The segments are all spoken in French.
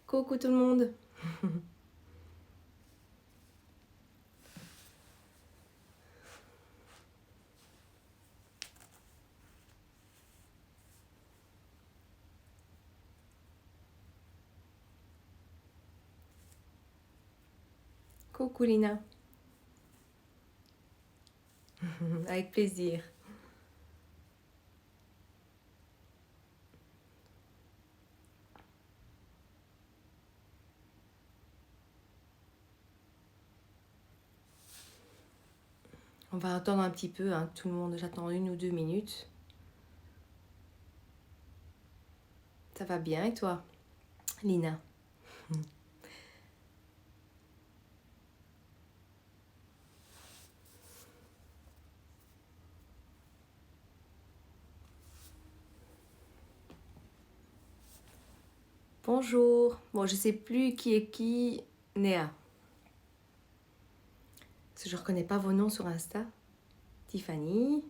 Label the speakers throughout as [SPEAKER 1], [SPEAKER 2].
[SPEAKER 1] Coucou tout le monde. Coucou Lina. Avec plaisir. On va attendre un petit peu, hein, tout le monde. J'attends 1 ou 2 minutes. Ça va bien et toi, Lina? Bonjour. Bon, je sais plus qui est qui. Néa. Parce que je reconnais pas vos noms sur Insta. Tiffany.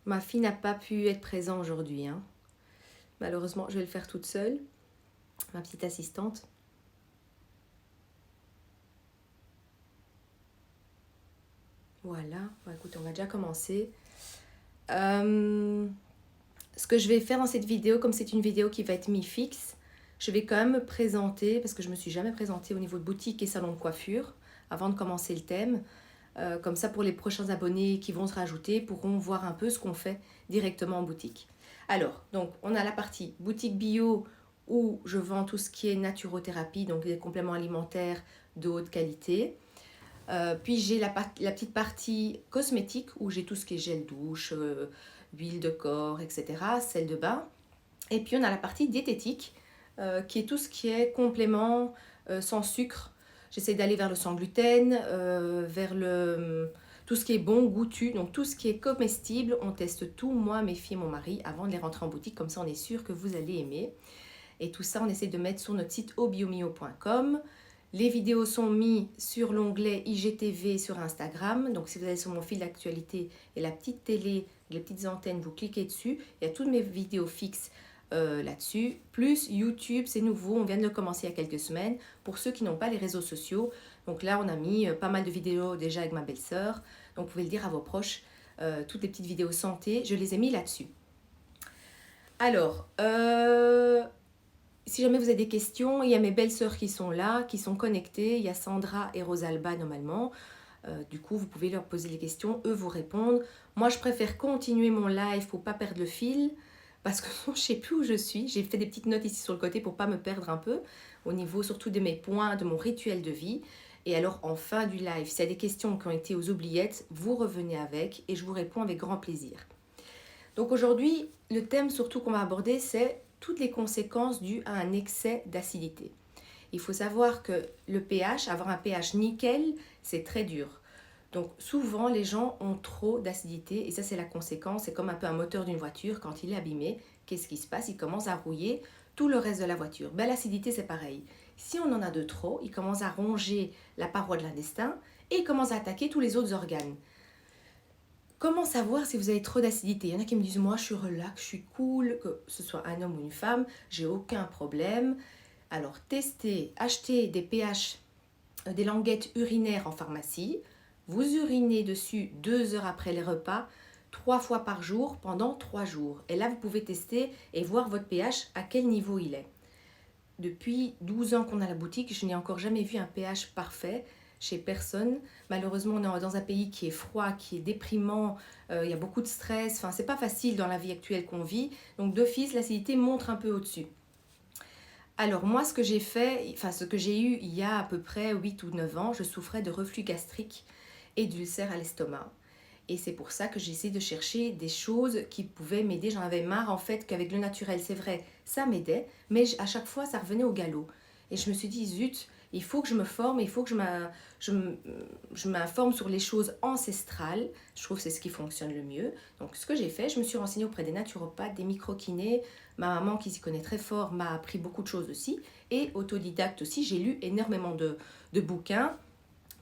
[SPEAKER 1] Ma fille n'a pas pu être présente aujourd'hui, hein. Malheureusement, je vais le faire toute seule. Ma petite assistante. Voilà. Bon, écoute, on va déjà commencer. Ce que je vais faire dans cette vidéo, comme c'est une vidéo qui va être mi-fixe, je vais quand même me présenter, parce que je ne me suis jamais présentée au niveau de boutique et salon de coiffure, avant de commencer le thème. Comme ça, pour les prochains abonnés qui vont se rajouter, pourront voir un peu ce qu'on fait directement en boutique. Alors, donc, on a la partie boutique bio, où je vends tout ce qui est naturothérapie, donc des compléments alimentaires de haute qualité. Puis j'ai la petite partie cosmétique, où j'ai tout ce qui est gel douche, huile de corps, etc., sel de bain. Et puis on a la partie diététique, qui est tout ce qui est complément sans sucre. J'essaie d'aller vers le sans gluten, vers tout ce qui est bon, goûtu, donc tout ce qui est comestible. On teste tout, moi, mes filles, mon mari, avant de les rentrer en boutique, comme ça on est sûr que vous allez aimer. Et tout ça, on essaie de mettre sur notre site obiomio.com. Les vidéos sont mises sur l'onglet IGTV sur Instagram. Donc si vous allez sur mon fil d'actualité et la petite télé, les petites antennes, vous cliquez dessus. Il y a toutes mes vidéos fixes là-dessus. Plus YouTube, c'est nouveau, on vient de le commencer il y a quelques semaines. Pour ceux qui n'ont pas les réseaux sociaux. Donc là, on a mis pas mal de vidéos déjà avec ma belle-sœur. Donc vous pouvez le dire à vos proches. Toutes les petites vidéos santé, je les ai mis là-dessus. Alors, si jamais vous avez des questions, il y a mes belles-sœurs qui sont là, qui sont connectées. Il y a Sandra et Rosalba normalement. Du coup, vous pouvez leur poser les questions, eux vous répondent. Moi, je préfère continuer mon live pour ne pas perdre le fil. Parce que je ne sais plus où je suis. J'ai fait des petites notes ici sur le côté pour ne pas me perdre un peu. Au niveau surtout de mes points, de mon rituel de vie. Et alors, en fin du live, s'il y a des questions qui ont été aux oubliettes, vous revenez avec et je vous réponds avec grand plaisir. Donc aujourd'hui, le thème surtout qu'on va aborder, c'est toutes les conséquences dues à un excès d'acidité. Il faut savoir que le pH, avoir un pH nickel, c'est très dur. Donc souvent, les gens ont trop d'acidité et ça, c'est la conséquence. C'est comme un peu un moteur d'une voiture. Quand il est abîmé, qu'est-ce qui se passe? Il commence à rouiller tout le reste de la voiture. Ben, l'acidité, c'est pareil. Si on en a de trop, il commence à ronger la paroi de l'intestin et il commence à attaquer tous les autres organes. Comment savoir si vous avez trop d'acidité? Il y en a qui me disent, moi je suis relax, je suis cool, que ce soit un homme ou une femme, j'ai aucun problème. Alors testez, achetez des pH, des languettes urinaires en pharmacie. Vous urinez dessus 2 heures après les repas, 3 fois par jour pendant 3 jours. Et là vous pouvez tester et voir votre pH à quel niveau il est. Depuis 12 ans qu'on a la boutique, je n'ai encore jamais vu un pH parfait chez personne. Malheureusement, on est dans un pays qui est froid, qui est déprimant, il y a beaucoup de stress. Enfin, c'est pas facile dans la vie actuelle qu'on vit. Donc, d'office, l'acidité montre un peu au-dessus. Alors, moi, ce que j'ai fait, enfin, ce que j'ai eu il y a à peu près 8 ou 9 ans, je souffrais de reflux gastrique et d'ulcère à l'estomac. Et c'est pour ça que j'ai essayé de chercher des choses qui pouvaient m'aider. J'en avais marre en fait qu'avec le naturel, c'est vrai, ça m'aidait, mais à chaque fois, ça revenait au galop. Et je me suis dit, zut, il faut que je me forme, il faut que je m'informe sur les choses ancestrales. Je trouve que c'est ce qui fonctionne le mieux. Donc ce que j'ai fait, je me suis renseignée auprès des naturopathes, des microkinés. Ma maman qui s'y connaît très fort m'a appris beaucoup de choses aussi. Et autodidacte aussi, j'ai lu énormément de bouquins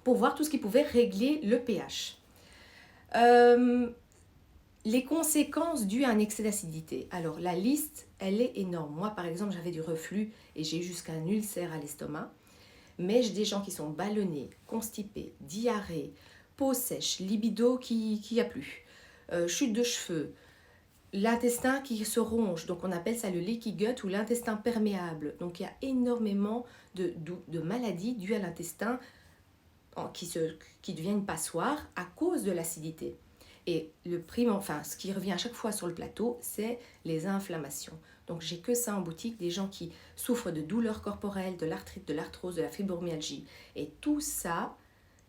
[SPEAKER 1] pour voir tout ce qui pouvait régler le pH. Les conséquences dues à un excès d'acidité. Alors la liste, elle est énorme. Moi par exemple, j'avais du reflux et j'ai eu jusqu'à un ulcère à l'estomac. Mais j'ai des gens qui sont ballonnés, constipés, diarrhée, peau sèche, libido qui a plus, chute de cheveux, l'intestin qui se ronge, donc on appelle ça le leaky gut ou l'intestin perméable. Donc il y a énormément de maladies dues à l'intestin qui devient une passoire à cause de l'acidité. Et ce qui revient à chaque fois sur le plateau, c'est les inflammations. Donc j'ai que ça en boutique, des gens qui souffrent de douleurs corporelles, de l'arthrite, de l'arthrose, de la fibromyalgie. Et tout ça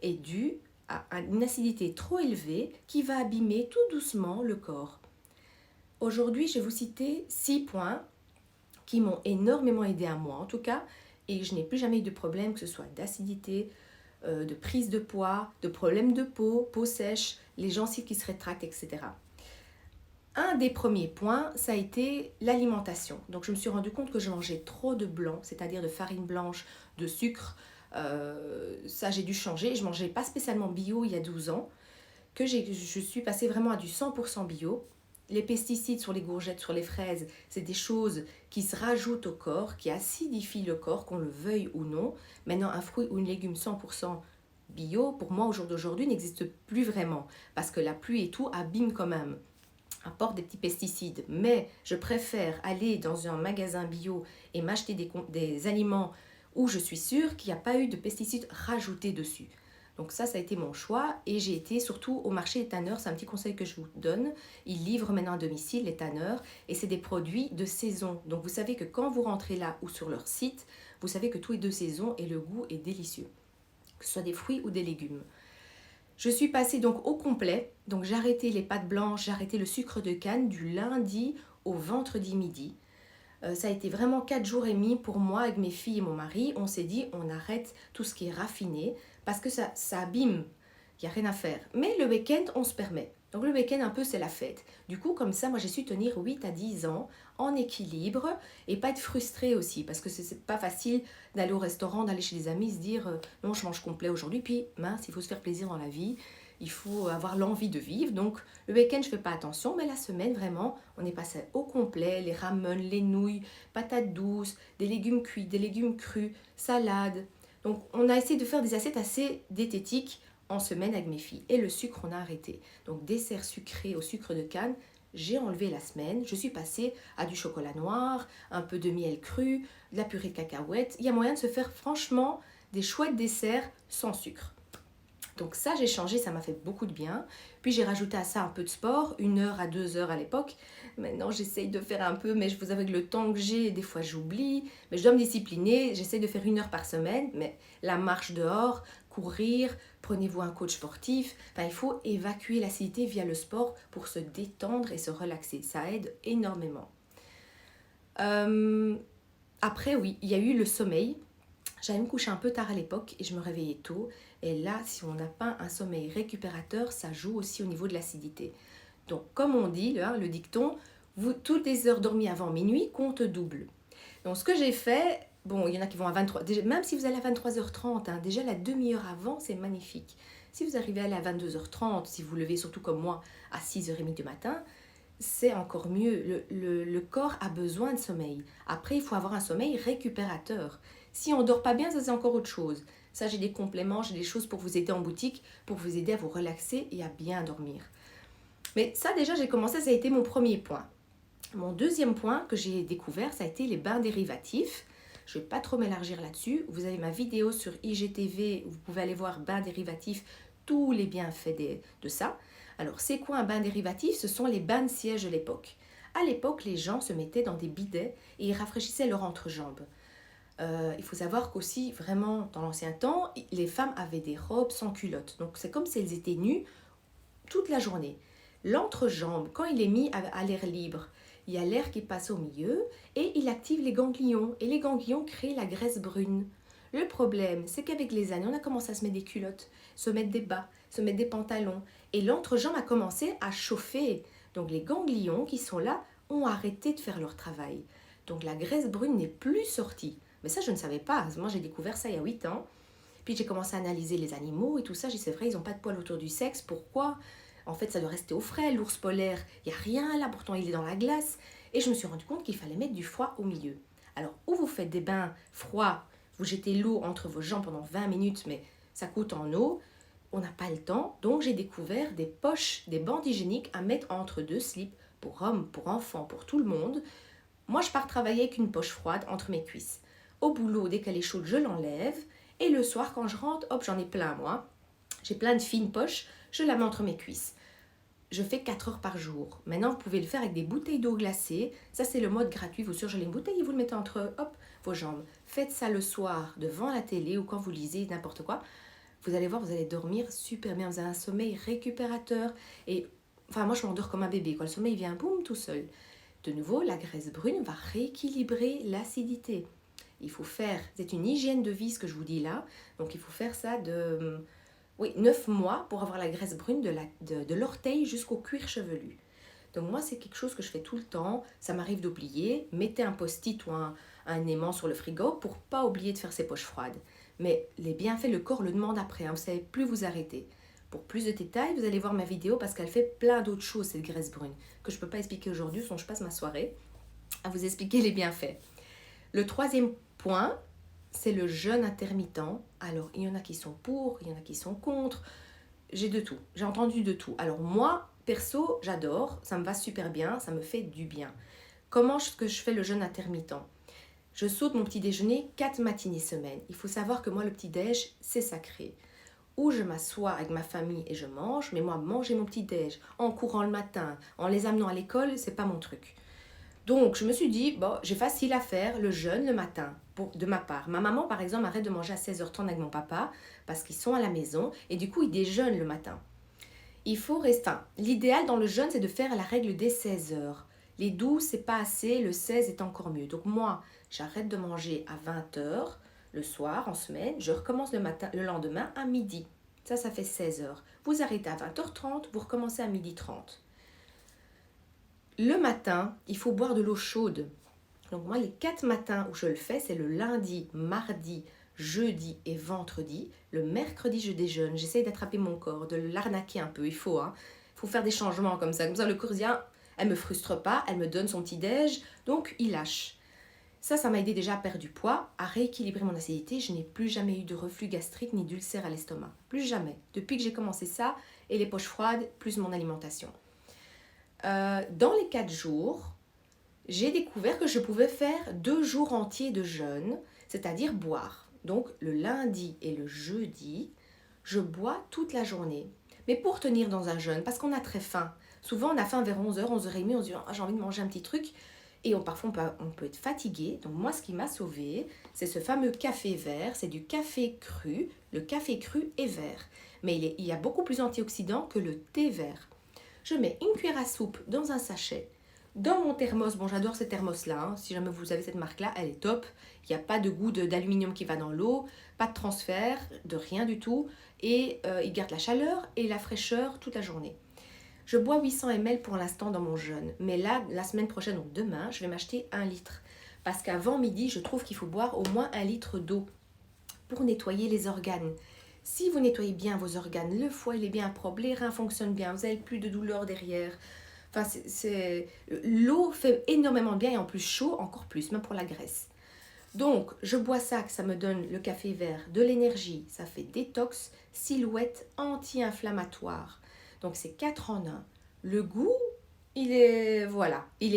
[SPEAKER 1] est dû à une acidité trop élevée qui va abîmer tout doucement le corps. Aujourd'hui, je vais vous citer 6 points qui m'ont énormément aidé à moi en tout cas, et je n'ai plus jamais eu de problème, que ce soit d'acidité, de prise de poids, de problèmes de peau sèche, les gencives qui se rétractent, etc. Un des premiers points, ça a été l'alimentation. Donc je me suis rendu compte que je mangeais trop de blanc, c'est-à-dire de farine blanche, de sucre. Ça, j'ai dû changer. Je ne mangeais pas spécialement bio il y a 12 ans, je suis passée vraiment à du 100% bio. Les pesticides sur les courgettes, sur les fraises, c'est des choses qui se rajoutent au corps, qui acidifient le corps, qu'on le veuille ou non. Maintenant, un fruit ou une légume 100% bio, pour moi, au jour d'aujourd'hui, n'existe plus vraiment. Parce que la pluie et tout abîme quand même, apporte des petits pesticides. Mais je préfère aller dans un magasin bio et m'acheter des aliments où je suis sûre qu'il n'y a pas eu de pesticides rajoutés dessus. Donc ça a été mon choix et j'ai été surtout au marché des tanneurs, c'est un petit conseil que je vous donne. Ils livrent maintenant à domicile les tanneurs et c'est des produits de saison. Donc vous savez que quand vous rentrez là ou sur leur site, vous savez que tout est de saison et le goût est délicieux, que ce soit des fruits ou des légumes. Je suis passée donc au complet, donc j'ai arrêté les pâtes blanches, j'ai arrêté le sucre de canne du lundi au vendredi midi. Ça a été vraiment 4 jours et demi pour moi avec mes filles et mon mari. On s'est dit, on arrête tout ce qui est raffiné parce que ça abîme, il n'y a rien à faire. Mais le week-end, on se permet. Donc le week-end, un peu, c'est la fête. Du coup, comme ça, moi, j'ai su tenir 8 à 10 ans en équilibre et pas être frustrée aussi parce que c'est pas facile d'aller au restaurant, d'aller chez des amis, se dire non, je mange complet aujourd'hui. Puis, mince, il faut se faire plaisir dans la vie. Il faut avoir l'envie de vivre. Donc, le week-end, je ne fais pas attention, mais la semaine, vraiment, on est passé au complet. Les ramen, les nouilles, patates douces, des légumes cuits, des légumes crus, salade. Donc, on a essayé de faire des assiettes assez diététiques en semaine avec mes filles. Et le sucre, on a arrêté. Donc, dessert sucré au sucre de canne, j'ai enlevé la semaine. Je suis passée à du chocolat noir, un peu de miel cru, de la purée de cacahuètes. Il y a moyen de se faire franchement des chouettes desserts sans sucre. Donc ça, j'ai changé, ça m'a fait beaucoup de bien. Puis j'ai rajouté à ça un peu de sport, 1 heure à 2 heures à l'époque. Maintenant, j'essaye de faire un peu, mais je vous avoue que le temps que j'ai, des fois j'oublie. Mais je dois me discipliner, j'essaye de faire 1 heure par semaine. Mais la marche dehors, courir, prenez-vous un coach sportif. Enfin, il faut évacuer l'acidité via le sport pour se détendre et se relaxer. Ça aide énormément. Après, oui, il y a eu le sommeil. J'allais me coucher un peu tard à l'époque et je me réveillais tôt. Et là, si on n'a pas un sommeil récupérateur, ça joue aussi au niveau de l'acidité. Donc, comme on dit, le dicton, toutes les heures dormies avant minuit comptent double. Donc, ce que j'ai fait, bon, il y en a qui vont à 23, déjà, même si vous allez à 23h30, déjà la demi-heure avant, c'est magnifique. Si vous arrivez à aller à 22h30, si vous levez surtout comme moi à 6h30 du matin, c'est encore mieux. Le corps a besoin de sommeil. Après, il faut avoir un sommeil récupérateur. Si on ne dort pas bien, ça c'est encore autre chose. Ça, j'ai des compléments, j'ai des choses pour vous aider en boutique, pour vous aider à vous relaxer et à bien dormir. Mais ça, déjà, j'ai commencé, ça a été mon premier point. Mon deuxième point que j'ai découvert, ça a été les bains dérivatifs. Je ne vais pas trop m'élargir là-dessus. Vous avez ma vidéo sur IGTV, où vous pouvez aller voir bains dérivatifs, tous les bienfaits de ça. Alors, c'est quoi un bain dérivatif? Ce sont les bains de siège de l'époque. À l'époque, les gens se mettaient dans des bidets et ils rafraîchissaient leur entrejambe. Il faut savoir qu'aussi, vraiment, dans l'ancien temps, les femmes avaient des robes sans culotte. Donc, c'est comme si elles étaient nues toute la journée. L'entrejambe, quand il est mis à l'air libre, il y a l'air qui passe au milieu et il active les ganglions. Et les ganglions créent la graisse brune. Le problème, c'est qu'avec les années, on a commencé à se mettre des culottes, se mettre des bas, se mettre des pantalons. Et l'entrejambe a commencé à chauffer. Donc, les ganglions qui sont là ont arrêté de faire leur travail. Donc, la graisse brune n'est plus sortie. Mais ça, je ne savais pas. Moi, j'ai découvert ça il y a 8 ans. Puis, j'ai commencé à analyser les animaux et tout ça. J'ai dit, c'est vrai, ils n'ont pas de poils autour du sexe. Pourquoi? En fait, ça doit rester au frais, l'ours polaire. Il n'y a rien là, pourtant il est dans la glace. Et je me suis rendu compte qu'il fallait mettre du froid au milieu. Alors, ou vous faites des bains froids, vous jetez l'eau entre vos jambes pendant 20 minutes, mais ça coûte en eau. On n'a pas le temps, donc j'ai découvert des poches, des bandes hygiéniques à mettre entre deux slips pour hommes, pour enfants, pour tout le monde. Moi, je pars travailler avec une poche froide entre mes cuisses. Au boulot, dès qu'elle est chaude, je l'enlève. Et le soir, quand je rentre, hop, j'en ai plein, moi. J'ai plein de fines poches, je la mets entre mes cuisses. Je fais 4 heures par jour. Maintenant, vous pouvez le faire avec des bouteilles d'eau glacée. Ça, c'est le mode gratuit. Vous surgelez une bouteille et vous le mettez entre hop, vos jambes. Faites ça le soir devant la télé ou quand vous lisez n'importe quoi. Vous allez voir, vous allez dormir super bien. Vous avez un sommeil récupérateur. Et enfin, moi, je m'endors comme un bébé. Quand le sommeil vient, boum, tout seul. De nouveau, la graisse brune va rééquilibrer l'acidité. Il faut faire, c'est une hygiène de vie ce que je vous dis là. Donc, il faut faire ça de 9 mois pour avoir la graisse brune de l'orteil jusqu'au cuir chevelu. Donc moi, c'est quelque chose que je fais tout le temps. Ça m'arrive d'oublier. Mettez un post-it ou un aimant sur le frigo pour pas oublier de faire ses poches froides. Mais les bienfaits, le corps le demande après. Vous ne savez plus vous arrêter. Pour plus de détails, vous allez voir ma vidéo parce qu'elle fait plein d'autres choses, cette graisse brune, que je ne peux pas expliquer aujourd'hui, sinon je passe ma soirée à vous expliquer les bienfaits. Le troisième point, c'est le jeûne intermittent. Alors, il y en a qui sont pour, il y en a qui sont contre. J'ai de tout. J'ai entendu de tout. Alors, moi, perso, j'adore. Ça me va super bien. Ça me fait du bien. Comment est-ce que je fais le jeûne intermittent? Je saute mon petit déjeuner 4 matinées semaine. Il faut savoir que moi, le petit déj, c'est sacré. Où je m'assois avec ma famille et je mange, mais moi, manger mon petit déj en courant le matin, en les amenant à l'école, c'est pas mon truc. Donc, je me suis dit, bon, j'ai facile à faire le jeûne le matin, de ma part. Ma maman, par exemple, arrête de manger à 16h30 avec mon papa, parce qu'ils sont à la maison, et du coup, ils déjeunent le matin. Il faut rester... Enfin, l'idéal dans le jeûne, c'est de faire la règle des 16h. Les 12, c'est pas assez, le 16 est encore mieux. Donc moi, j'arrête de manger à 20h, le soir, en semaine, je recommence le lendemain à midi. Ça fait 16h. Vous arrêtez à 20h30, vous recommencez à 12h30. Le matin, il faut boire de l'eau chaude. Donc moi, les 4 matins où je le fais, c'est le lundi, mardi, jeudi et vendredi. Le mercredi, je déjeune. J'essaye d'attraper mon corps, de l'arnaquer un peu. Il faut faire des changements comme ça. Comme ça, le corps dit, elle me frustre pas, elle me donne son petit déj, donc il lâche. Ça m'a aidé déjà à perdre du poids, à rééquilibrer mon acidité. Je n'ai plus jamais eu de reflux gastrique ni d'ulcère à l'estomac. Plus jamais. Depuis que j'ai commencé ça, et les poches froides, plus mon alimentation. Dans les 4 jours, j'ai découvert que je pouvais faire 2 jours entiers de jeûne, c'est-à-dire boire. Donc le lundi et le jeudi, je bois toute la journée. Mais pour tenir dans un jeûne, parce qu'on a très faim. Souvent on a faim vers 11h, 11h30, on se dit j'ai envie de manger un petit truc. Et parfois on peut être fatigué. Donc moi ce qui m'a sauvée, c'est ce fameux café vert. C'est du café cru. Le café cru est vert. Mais il y a beaucoup plus d'antioxydants que le thé vert. Je mets une cuillère à soupe dans un sachet. Dans mon thermos, bon j'adore cette thermos-là, si jamais vous avez cette marque-là, elle est top. Il n'y a pas de goût d'aluminium qui va dans l'eau, pas de transfert, de rien du tout. Et il garde la chaleur et la fraîcheur toute la journée. Je bois 800 ml pour l'instant dans mon jeûne. Mais là, la semaine prochaine, donc demain, je vais m'acheter 1 litre. Parce qu'avant midi, je trouve qu'il faut boire au moins 1 litre d'eau pour nettoyer les organes. Si vous nettoyez bien vos organes, le foie il est bien propre, les reins fonctionnent bien, vous n'avez plus de douleur derrière. Enfin, l'eau fait énormément bien et en plus chaud, encore plus, même pour la graisse. Donc, je bois ça, que ça me donne le café vert, de l'énergie, ça fait détox, silhouette, anti-inflammatoire. Donc, c'est 4 en 1. Le goût, il est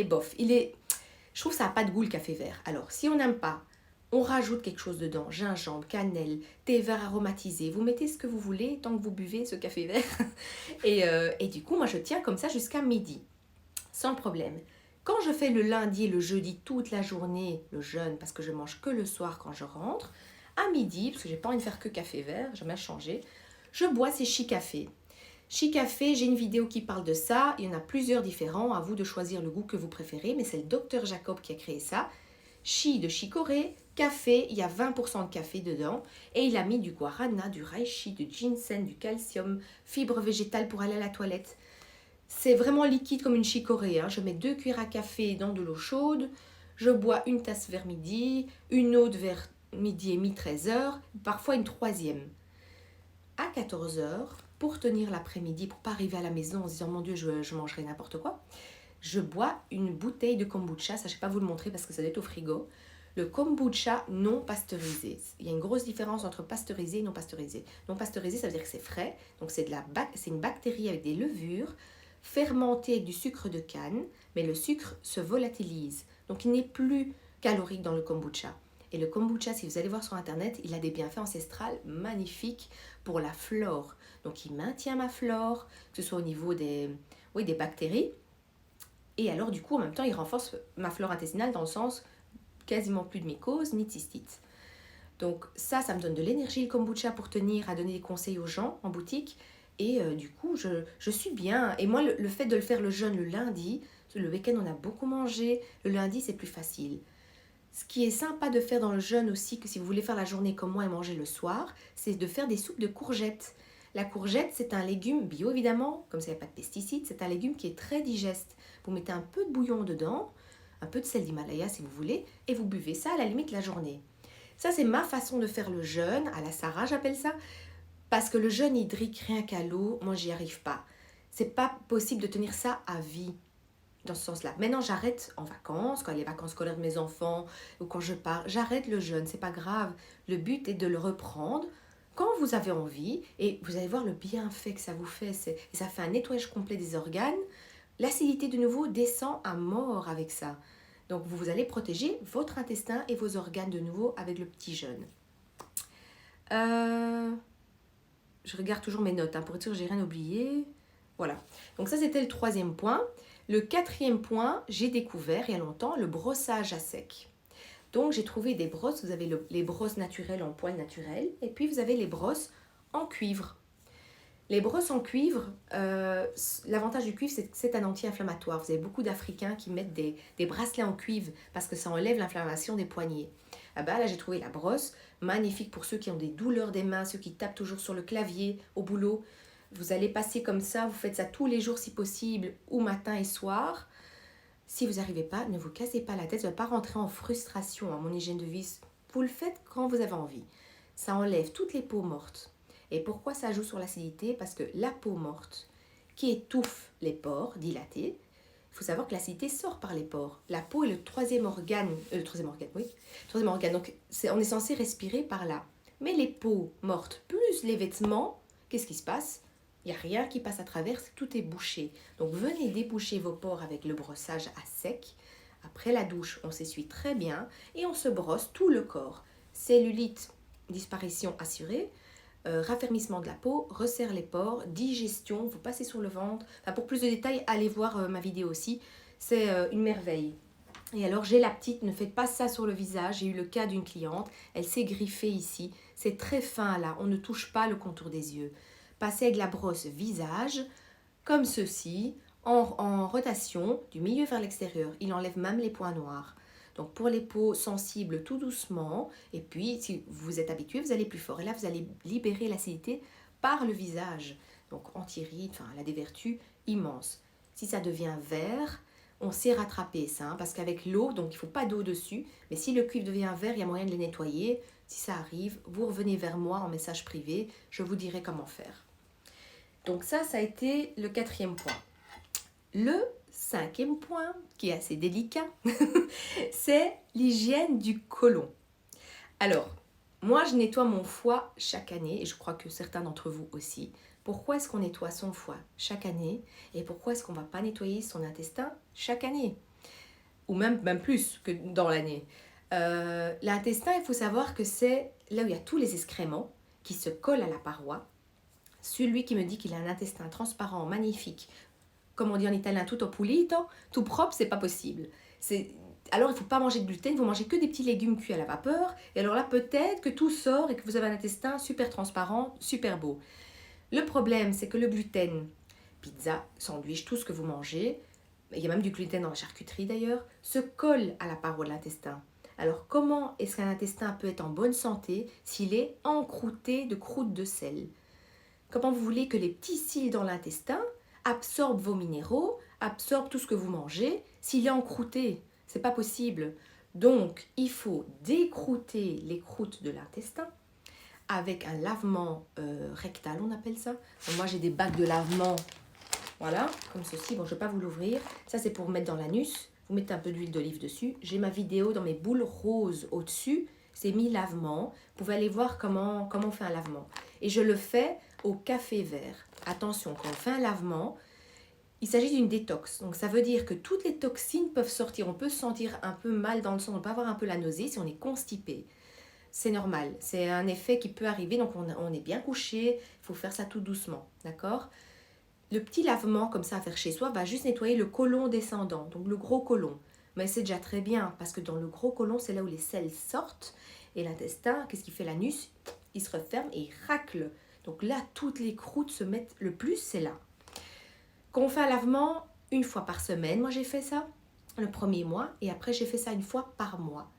[SPEAKER 1] bof. Je trouve que ça n'a pas de goût le café vert. Alors, si on n'aime pas, on rajoute quelque chose dedans, gingembre, cannelle, thé vert aromatisé. Vous mettez ce que vous voulez tant que vous buvez ce café vert. et du coup, moi, je tiens comme ça jusqu'à midi, sans problème. Quand je fais le lundi et le jeudi toute la journée, le jeûne, parce que je mange que le soir quand je rentre, à midi, parce que j'ai pas envie de faire que café vert, j'aime bien changer, je bois ces Chicafé. Chicafé, j'ai une vidéo qui parle de ça. Il y en a plusieurs différents, à vous de choisir le goût que vous préférez, mais c'est le docteur Jacob qui a créé ça. Chi de chicorée, café, il y a 20% de café dedans. Et il a mis du guarana, du reishi, du ginseng, du calcium, fibres végétales pour aller à la toilette. C'est vraiment liquide comme une chicorée. Je mets 2 cuillères à café dans de l'eau chaude. Je bois une tasse vers midi, une autre vers midi et mi 13h, parfois une troisième. À 14h, pour tenir l'après-midi, pour pas arriver à la maison en se disant mon Dieu, je mangerai n'importe quoi, je bois une bouteille de kombucha. Ça, je ne vais pas vous le montrer parce que ça doit être au frigo. Le kombucha non pasteurisé. Il y a une grosse différence entre pasteurisé et non pasteurisé. Non pasteurisé, ça veut dire que c'est frais. Donc, c'est une bactérie avec des levures fermentée avec du sucre de canne. Mais le sucre se volatilise. Donc, il n'est plus calorique dans le kombucha. Et le kombucha, si vous allez voir sur Internet, il a des bienfaits ancestrales magnifiques pour la flore. Donc, il maintient ma flore, que ce soit au niveau des bactéries. Et alors, du coup, en même temps, il renforce ma flore intestinale dans le sens quasiment plus de mycose ni de cystite. Donc ça me donne de l'énergie, le kombucha, pour tenir à donner des conseils aux gens en boutique. Et du coup, je suis bien. Et moi, le fait de le faire le jeûne le lundi, le week-end, on a beaucoup mangé. Le lundi, c'est plus facile. Ce qui est sympa de faire dans le jeûne aussi, que si vous voulez faire la journée comme moi et manger le soir, c'est de faire des soupes de courgettes. La courgette, c'est un légume bio évidemment, comme ça il n'y a pas de pesticides, c'est un légume qui est très digeste. Vous mettez un peu de bouillon dedans, un peu de sel d'Himalaya si vous voulez, et vous buvez ça à la limite la journée. Ça, c'est ma façon de faire le jeûne, à la Sarah j'appelle ça, parce que le jeûne hydrique, rien qu'à l'eau, moi j'y arrive pas. C'est pas possible de tenir ça à vie, dans ce sens-là. Maintenant, j'arrête en vacances, quand il y a les vacances scolaires de mes enfants, ou quand je pars, j'arrête le jeûne, c'est pas grave. Le but est de le reprendre quand vous avez envie, et vous allez voir le bienfait que ça vous fait. Et ça fait un nettoyage complet des organes. L'acidité de nouveau descend à mort avec ça. Donc vous allez protéger votre intestin et vos organes de nouveau avec le petit jeûne. Je regarde toujours mes notes pour être sûr que j'ai rien oublié. Voilà. Donc ça, c'était le 3e point. Le 4e point, j'ai découvert il y a longtemps le brossage à sec. Donc j'ai trouvé des brosses. Vous avez les brosses naturelles en poil naturel, et puis vous avez les brosses en cuivre. Les brosses en cuivre, l'avantage du cuivre, c'est que c'est un anti-inflammatoire. Vous avez beaucoup d'Africains qui mettent des bracelets en cuivre parce que ça enlève l'inflammation des poignets. Ah bah là, j'ai trouvé la brosse magnifique pour ceux qui ont des douleurs des mains, ceux qui tapent toujours sur le clavier au boulot. Vous allez passer comme ça, vous faites ça tous les jours si possible, ou matin et soir. Si vous n'arrivez pas, ne vous cassez pas la tête, vous ne pas rentrer en frustration. Mon hygiène de vie, vous le faites quand vous avez envie. Ça enlève toutes les peaux mortes. Et pourquoi ça joue sur l'acidité? Parce que la peau morte qui étouffe les pores dilatés, il faut savoir que l'acidité sort par les pores. La peau est le troisième organe. Donc on est censé respirer par là. Mais les peaux mortes plus les vêtements, qu'est-ce qui se passe? Il n'y a rien qui passe à travers, tout est bouché. Donc venez déboucher vos pores avec le brossage à sec. Après la douche, on s'essuie très bien et on se brosse tout le corps. Cellulite, disparition assurée. Raffermissement de la peau, resserre les pores, digestion, vous passez sur le ventre. Enfin, pour plus de détails, allez voir ma vidéo aussi. C'est une merveille. Et alors, j'ai la petite, ne faites pas ça sur le visage. J'ai eu le cas d'une cliente, elle s'est griffée ici. C'est très fin là, on ne touche pas le contour des yeux. Passez avec la brosse visage, comme ceci, en rotation, du milieu vers l'extérieur. Il enlève même les points noirs. Donc pour les peaux sensibles, tout doucement. Et puis, si vous êtes habitué, vous allez plus fort. Et là, vous allez libérer l'acidité par le visage. Donc anti-rides, elle a des vertus immenses. Si ça devient vert, on sait rattraper ça. Parce qu'avec l'eau, donc il ne faut pas d'eau dessus. Mais si le cuivre devient vert, il y a moyen de les nettoyer. Si ça arrive, vous revenez vers moi en message privé. Je vous dirai comment faire. Donc ça a été le 4e point. Le 5e point, qui est assez délicat, c'est l'hygiène du côlon. Alors, moi je nettoie mon foie chaque année, et je crois que certains d'entre vous aussi. Pourquoi est-ce qu'on nettoie son foie chaque année? Et pourquoi est-ce qu'on ne va pas nettoyer son intestin chaque année? Ou même plus que dans l'année. L'intestin, il faut savoir que c'est là où il y a tous les excréments qui se collent à la paroi. Celui qui me dit qu'il a un intestin transparent, magnifique, comme on dit en italien, tutto pulito, tout propre, c'est pas possible. Alors, il ne faut pas manger de gluten, vous mangez que des petits légumes cuits à la vapeur. Et alors là, peut-être que tout sort et que vous avez un intestin super transparent, super beau. Le problème, c'est que le gluten, pizza, sandwich, tout ce que vous mangez, il y a même du gluten dans la charcuterie d'ailleurs, se colle à la paroi de l'intestin. Alors, comment est-ce qu'un intestin peut être en bonne santé s'il est encrouté de croûte de sel? Comment vous voulez que les petits cils dans l'intestin absorbe vos minéraux, absorbe tout ce que vous mangez, s'il est encrouté? C'est pas possible. Donc, il faut décrouter les croûtes de l'intestin avec un lavement rectal, on appelle ça. Donc, moi, j'ai des bacs de lavement, voilà, comme ceci. Bon, je ne vais pas vous l'ouvrir. Ça, c'est pour mettre dans l'anus. Vous mettez un peu d'huile d'olive dessus. J'ai ma vidéo dans mes boules roses au-dessus. C'est mi-lavement. Vous pouvez aller voir comment on fait un lavement. Et je le fais au café vert. Attention, quand on fait un lavement, il s'agit d'une détox. Donc, ça veut dire que toutes les toxines peuvent sortir. On peut se sentir un peu mal dans le sang. On peut avoir un peu la nausée si on est constipé. C'est normal. C'est un effet qui peut arriver. Donc, on est bien couché. Il faut faire ça tout doucement. D'accord ? Le petit lavement comme ça à faire chez soi va juste nettoyer le côlon descendant, donc le gros côlon. Mais c'est déjà très bien parce que dans le gros côlon, c'est là où les selles sortent. Et l'intestin, qu'est-ce qu'il fait l'anus? Il se referme et il racle. Donc là, toutes les croûtes se mettent, le plus, c'est là. Quand on fait un lavement, une fois par semaine, moi j'ai fait ça le premier mois et après j'ai fait ça une fois par mois.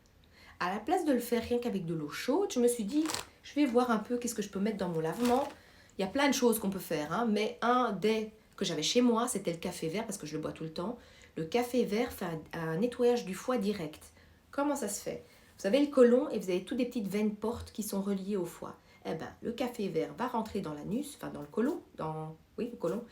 [SPEAKER 1] À la place de le faire rien qu'avec de l'eau chaude, je me suis dit, je vais voir un peu qu'est-ce que je peux mettre dans mon lavement. Il y a plein de choses qu'on peut faire, hein, mais un des que j'avais chez moi, c'était le café vert parce que je le bois tout le temps. Le café vert fait un nettoyage du foie direct. Comment ça se fait? Vous avez le côlon et vous avez toutes des petites veines portes qui sont reliées au foie. Eh ben, le café vert va rentrer dans l'anus, enfin dans le côlon, le côlon.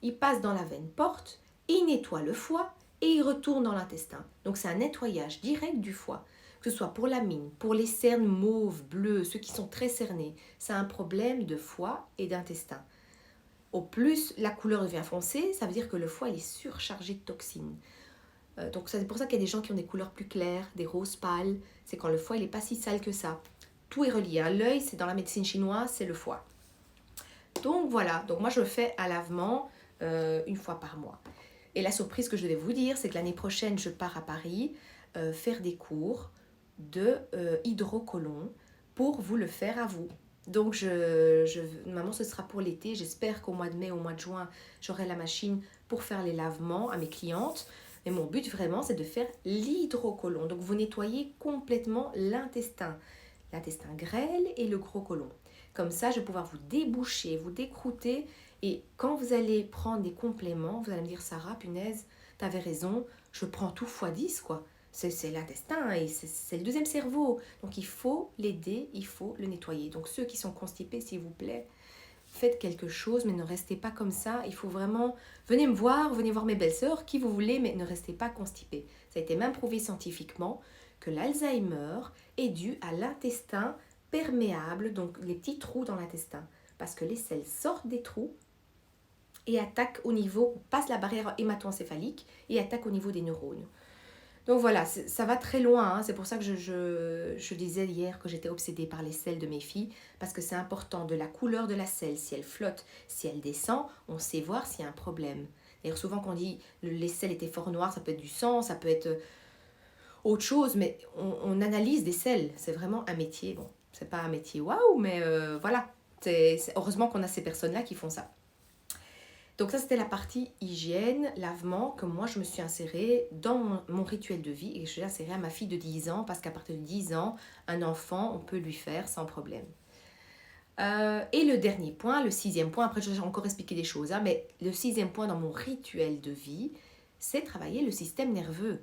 [SPEAKER 1] Il passe dans la veine porte, il nettoie le foie et il retourne dans l'intestin. Donc c'est un nettoyage direct du foie. Que ce soit pour la mine, pour les cernes mauves, bleues, ceux qui sont très cernés, c'est un problème de foie et d'intestin. Au plus la couleur devient foncée, ça veut dire que le foie il est surchargé de toxines. Donc c'est pour ça qu'il y a des gens qui ont des couleurs plus claires, des roses pâles, c'est quand le foie il n'est pas si sale que ça. Tout est relié, hein. L'œil, c'est dans la médecine chinoise, c'est le foie. Donc voilà, donc moi je fais un lavement une fois par mois. Et la surprise que je vais vous dire, c'est que l'année prochaine, je pars à Paris faire des cours de hydrocolon pour vous le faire à vous. Donc, maman, ce sera pour l'été. J'espère qu'au mois de mai, au mois de juin, j'aurai la machine pour faire les lavements à mes clientes. Mais mon but vraiment, c'est de faire l'hydrocolon. Donc, vous nettoyez complètement l'intestin grêle et le gros côlon. Comme ça, je vais pouvoir vous déboucher, vous décrouter. Et quand vous allez prendre des compléments, vous allez me dire, Sarah, punaise, t'avais raison, je prends tout x10, quoi. C'est l'intestin et c'est le deuxième cerveau. Donc il faut l'aider, il faut le nettoyer. Donc ceux qui sont constipés, s'il vous plaît, faites quelque chose, mais ne restez pas comme ça. Il faut vraiment, venez me voir, venez voir mes belles-sœurs, qui vous voulez, mais ne restez pas constipés. Ça a été même prouvé scientifiquement que l'Alzheimer est dû à l'intestin perméable, donc les petits trous dans l'intestin. Parce que les selles sortent des trous et attaquent au niveau, passent la barrière hémato-encéphalique et attaquent au niveau des neurones. Donc voilà, ça va très loin, hein. C'est pour ça que je disais hier que j'étais obsédée par les selles de mes filles, parce que c'est important de la couleur de la selle, si elle flotte, si elle descend, on sait voir s'il y a un problème. D'ailleurs souvent quand on dit les selles étaient fort noires, ça peut être du sang, ça peut être autre chose, mais on analyse des selles, c'est vraiment un métier, bon, c'est pas un métier waouh, mais voilà, heureusement qu'on a ces personnes-là qui font ça. Donc ça, c'était la partie hygiène, lavement, que moi, je me suis insérée dans mon rituel de vie et que je l'ai inséré à ma fille de 10 ans parce qu'à partir de 10 ans, un enfant, on peut lui faire sans problème. Et le dernier point, le 6e point, après, j'ai encore expliqué des choses, hein, mais le 6e point dans mon rituel de vie, c'est travailler le système nerveux.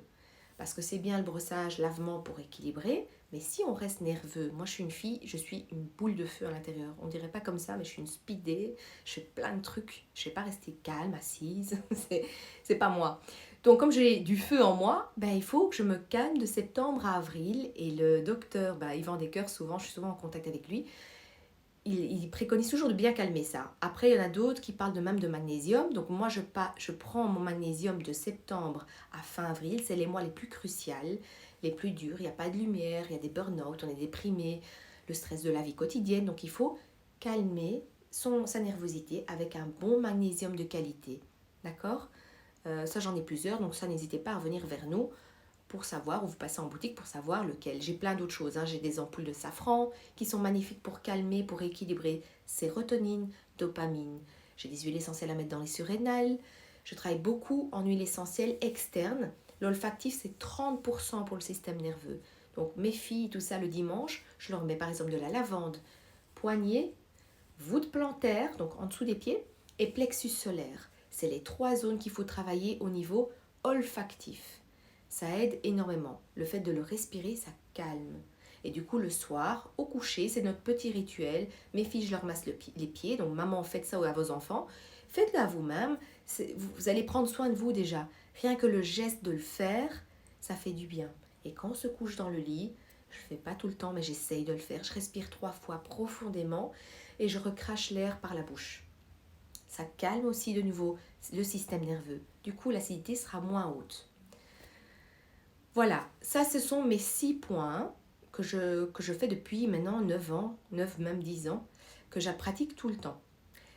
[SPEAKER 1] Parce que c'est bien le brossage, lavement pour équilibrer, mais si on reste nerveux, moi je suis une fille, je suis une boule de feu à l'intérieur. On dirait pas comme ça, mais je suis une speedée, je fais plein de trucs. Je ne vais pas rester calme, assise, c'est pas moi. Donc comme j'ai du feu en moi, ben, il faut que je me calme de septembre à avril. Et le docteur, Yvan Decker, souvent, je suis souvent en contact avec lui, il préconise toujours de bien calmer ça. Après, il y en a d'autres qui parlent même de magnésium. Donc moi, je prends mon magnésium de septembre à fin avril. C'est les mois les plus cruciaux, les plus durs. Il n'y a pas de lumière, il y a des burn-out, on est déprimé, le stress de la vie quotidienne. Donc il faut calmer sa nervosité avec un bon magnésium de qualité. D'accord ? Ça, j'en ai plusieurs. Donc ça, n'hésitez pas à revenir vers nous pour savoir, ou vous passez en boutique pour savoir lequel. J'ai plein d'autres choses, hein. J'ai des ampoules de safran qui sont magnifiques pour calmer, pour équilibrer sérotonine, dopamine. J'ai des huiles essentielles à mettre dans les surrénales. Je travaille beaucoup en huile essentielle externe. L'olfactif, c'est 30% pour le système nerveux. Donc mes filles, tout ça le dimanche, je leur mets par exemple de la lavande, poignet, voûte plantaire, donc en dessous des pieds, et plexus solaire. C'est les 3 zones qu'il faut travailler au niveau olfactif. Ça aide énormément. Le fait de le respirer, ça calme. Et du coup, le soir, au coucher, c'est notre petit rituel. Mes filles, je leur masse les pieds. Donc, maman, faites ça à vos enfants. Faites-le à vous-même. Vous allez prendre soin de vous déjà. Rien que le geste de le faire, ça fait du bien. Et quand on se couche dans le lit, je ne fais pas tout le temps, mais j'essaye de le faire. Je respire 3 fois profondément et je recrache l'air par la bouche. Ça calme aussi de nouveau le système nerveux. Du coup, l'acidité sera moins haute. Voilà, ça ce sont mes 6 points que je fais depuis maintenant 9 ans, 9 même 10 ans, que je pratique tout le temps.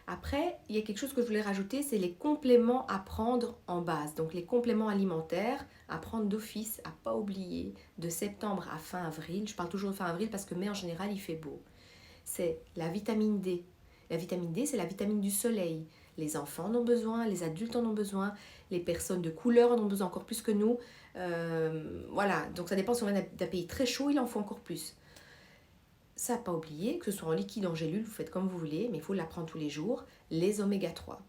[SPEAKER 1] Après, il y a quelque chose que je voulais rajouter, c'est les compléments à prendre en base. Donc les compléments alimentaires à prendre d'office, à pas oublier, de septembre à fin avril. Je parle toujours de fin avril parce que mai en général il fait beau. C'est la vitamine D. La vitamine D, c'est la vitamine du soleil. Les enfants en ont besoin, les adultes en ont besoin, les personnes de couleur en ont besoin encore plus que nous. Voilà, donc ça dépend si on vient d'un pays très chaud, il en faut encore plus. Ça, pas oublier, que ce soit en liquide, en gélule, vous faites comme vous voulez, mais il faut la prendre tous les jours. Les oméga 3.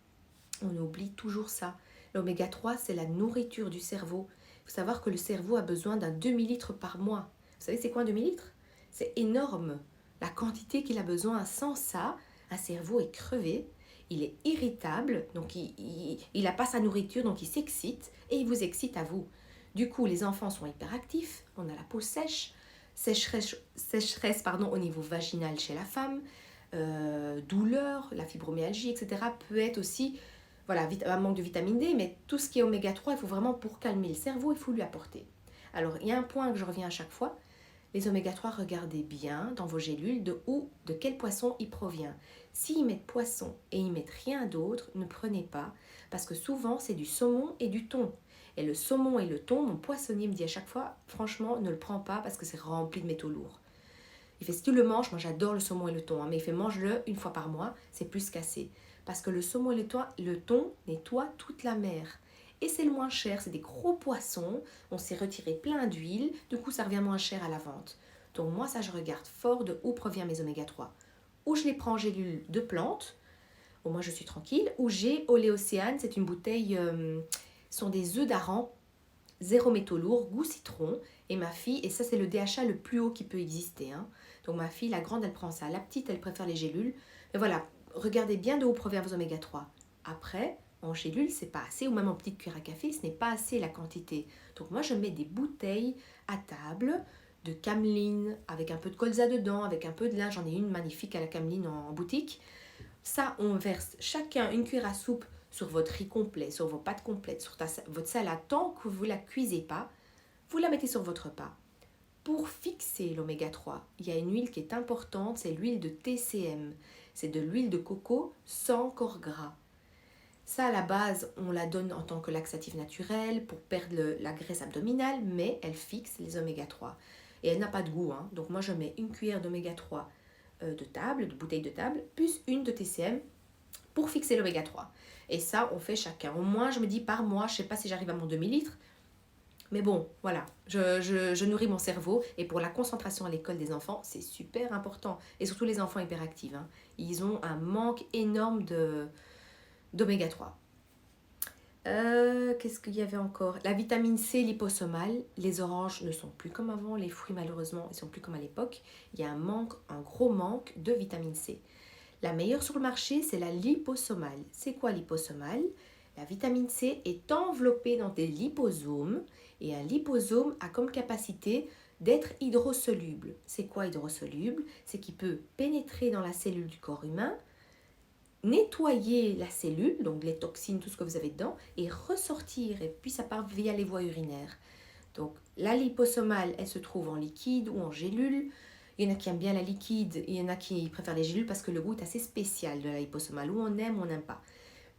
[SPEAKER 1] On oublie toujours ça. L'oméga 3, c'est la nourriture du cerveau. Il faut savoir que le cerveau a besoin d'un demi-litre par mois. Vous savez, c'est quoi un demi-litre? C'est énorme. La quantité qu'il a besoin. Sans ça, un cerveau est crevé, il est irritable, donc il n'a pas sa nourriture, donc il s'excite et il vous excite à vous. Du coup, les enfants sont hyperactifs, on a la peau sèche, sécheresse au niveau vaginal chez la femme, douleur, la fibromyalgie, etc. peut être aussi voilà, un manque de vitamine D, mais tout ce qui est oméga 3, il faut vraiment pour calmer le cerveau, il faut lui apporter. Alors, il y a un point que je reviens à chaque fois, les oméga 3, regardez bien dans vos gélules de quel poisson il provient. S'ils mettent poisson et ils mettent rien d'autre, ne prenez pas, parce que souvent c'est du saumon et du thon. Et le saumon et le thon, mon poissonnier me dit à chaque fois, franchement, ne le prends pas parce que c'est rempli de métaux lourds. Il fait, si tu le manges, moi j'adore le saumon et le thon, mais il fait, mange-le une fois par mois, c'est plus qu'assez. Parce que le saumon et le thon nettoient toute la mer. Et c'est le moins cher, c'est des gros poissons, on s'est retiré plein d'huile, du coup ça revient moins cher à la vente. Donc moi ça je regarde fort de où provient mes oméga 3. Ou je les prends en gélule de plantes, au moins je suis tranquille, ou j'ai Oléocéane, c'est une bouteille, sont des œufs d'aran, zéro métaux lourds, goût citron, et ma fille, et ça c'est le DHA le plus haut qui peut exister, hein. Donc ma fille, la grande, elle prend ça, la petite, elle préfère les gélules, mais voilà, regardez bien de où provient vos oméga 3. Après, en gélule, c'est pas assez, ou même en petite cuillère à café, ce n'est pas assez la quantité. Donc moi, je mets des bouteilles à table de cameline, avec un peu de colza dedans, avec un peu de lin. J'en ai une magnifique à la cameline en boutique. Ça, on verse chacun une cuillère à soupe sur votre riz complet, sur vos pâtes complètes, sur votre salade. Tant que vous ne la cuisez pas, vous la mettez sur votre repas. Pour fixer l'oméga 3, il y a une huile qui est importante, c'est l'huile de TCM. C'est de l'huile de coco sans corps gras. Ça, à la base, on la donne en tant que laxatif naturel pour perdre la graisse abdominale, mais elle fixe les oméga 3. Et elle n'a pas de goût, hein. Donc moi, je mets une cuillère d'oméga 3 de table, de bouteille de table, plus une de TCM pour fixer l'oméga 3. Et ça, on fait chacun. Au moins, je me dis par mois, je ne sais pas si j'arrive à mon demi-litre, mais bon, voilà, je nourris mon cerveau. Et pour la concentration à l'école des enfants, c'est super important. Et surtout les enfants hyperactifs, hein. Ils ont un manque énorme d'oméga 3. Qu'est-ce qu'il y avait encore? La vitamine C liposomale. Les oranges ne sont plus comme avant. Les fruits, malheureusement, ils ne sont plus comme à l'époque. Il y a un gros manque de vitamine C. La meilleure sur le marché, c'est la liposomale. C'est quoi liposomale? La vitamine C est enveloppée dans des liposomes et un liposome a comme capacité d'être hydrosoluble. C'est quoi hydrosoluble? C'est qu'il peut pénétrer dans la cellule du corps humain, nettoyer la cellule, donc les toxines, tout ce que vous avez dedans, et ressortir, et puis ça part via les voies urinaires. Donc la liposomale, elle se trouve en liquide ou en gélule. Il y en a qui aiment bien la liquide, il y en a qui préfèrent les gélules parce que le goût est assez spécial de la liposomale, ou on aime ou on n'aime pas.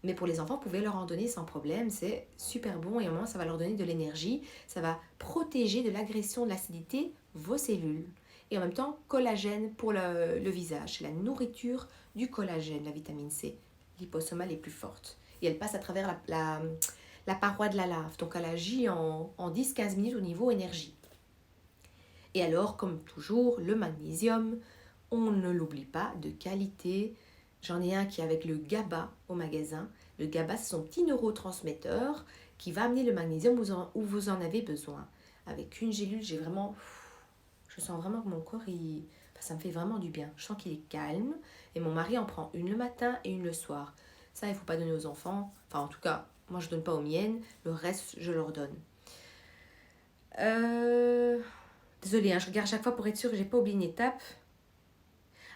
[SPEAKER 1] Mais pour les enfants, vous pouvez leur en donner sans problème, c'est super bon et au moins ça va leur donner de l'énergie, ça va protéger de l'agression de l'acidité vos cellules. Et en même temps, collagène pour le visage, c'est la nourriture du collagène, la vitamine C. Liposomale est plus forte et elle passe à travers la paroi de la lave, donc elle agit en 10-15 minutes au niveau énergie. Et alors, comme toujours, le magnésium, on ne l'oublie pas, de qualité. J'en ai un qui est avec le GABA au magasin. Le GABA, c'est son petit neurotransmetteur qui va amener le magnésium où vous en avez besoin. Avec une gélule, j'ai vraiment... Je sens vraiment que mon corps, ça me fait vraiment du bien. Je sens qu'il est calme. Et mon mari en prend une le matin et une le soir. Ça, il ne faut pas donner aux enfants. Enfin, en tout cas, moi, je ne donne pas aux miennes. Le reste, je leur donne. Désolée, hein, je regarde chaque fois pour être sûre que je n'ai pas oublié une étape.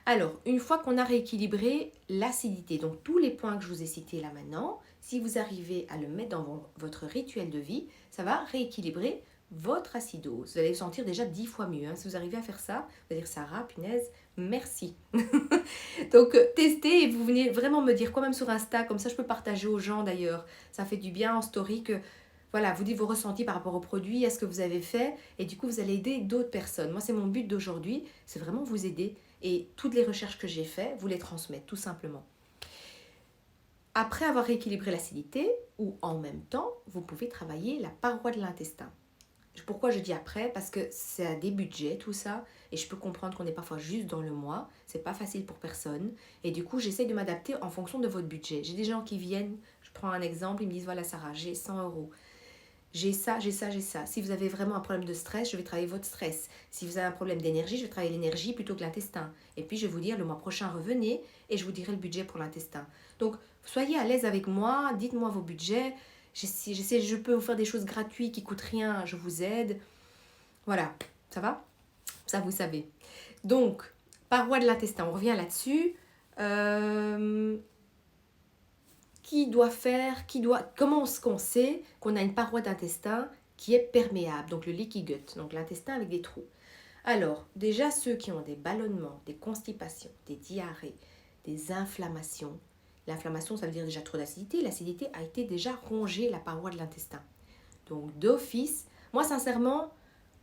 [SPEAKER 1] Alors, une fois qu'on a rééquilibré l'acidité, donc tous les points que je vous ai cités là maintenant, si vous arrivez à le mettre dans votre rituel de vie, ça va rééquilibrer votre acidose. Vous allez vous sentir déjà 10 fois mieux. Hein. Si vous arrivez à faire ça, vous allez dire Sarah, punaise, merci. Donc, testez et vous venez vraiment me dire, quoi même sur Insta, comme ça je peux partager aux gens d'ailleurs. Ça fait du bien en story que, voilà, vous dites vos ressentis par rapport au produit, à ce que vous avez fait, et du coup vous allez aider d'autres personnes. Moi, c'est mon but d'aujourd'hui, c'est vraiment vous aider. Et toutes les recherches que j'ai faites, vous les transmettre, tout simplement. Après avoir rééquilibré l'acidité, ou en même temps, vous pouvez travailler la paroi de l'intestin. Pourquoi je dis après? Parce que c'est à des budgets, tout ça, et je peux comprendre qu'on est parfois juste dans le mois, c'est pas facile pour personne, et du coup, j'essaie de m'adapter en fonction de votre budget. J'ai des gens qui viennent, je prends un exemple, ils me disent, voilà Sarah, j'ai 100 €. J'ai ça, j'ai ça, j'ai ça. Si vous avez vraiment un problème de stress, je vais travailler votre stress. Si vous avez un problème d'énergie, je vais travailler l'énergie plutôt que l'intestin. Et puis, je vais vous dire, le mois prochain, revenez et je vous dirai le budget pour l'intestin. Donc, soyez à l'aise avec moi, dites-moi vos budgets. Je peux vous faire des choses gratuites qui coûtent rien, je vous aide. Voilà, ça va? Ça, vous savez. Donc, paroi de l'intestin, on revient là-dessus. Comment est-ce qu'on sait qu'on a une paroi d'intestin qui est perméable, donc le leaky gut, donc l'intestin avec des trous. Alors, déjà ceux qui ont des ballonnements, des constipations, des diarrhées, des inflammations. L'inflammation, ça veut dire déjà trop d'acidité. L'acidité a été déjà rongé la paroi de l'intestin. Donc, d'office, moi sincèrement,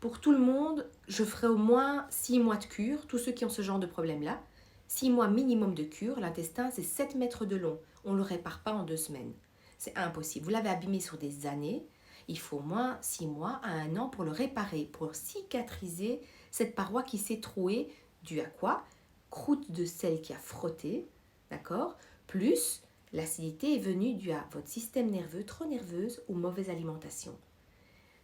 [SPEAKER 1] pour tout le monde, je ferai au moins 6 mois de cure, tous ceux qui ont ce genre de problème-là. 6 mois minimum de cure, l'intestin c'est 7 mètres de long. On ne le répare pas en 2 semaines. C'est impossible. Vous l'avez abîmé sur des années. Il faut au moins 6 mois à 1 an pour le réparer, pour cicatriser cette paroi qui s'est trouée. Due à quoi? Croûte de sel qui a frotté, d'accord? Plus l'acidité est venue due à votre système nerveux, trop nerveuse ou mauvaise alimentation.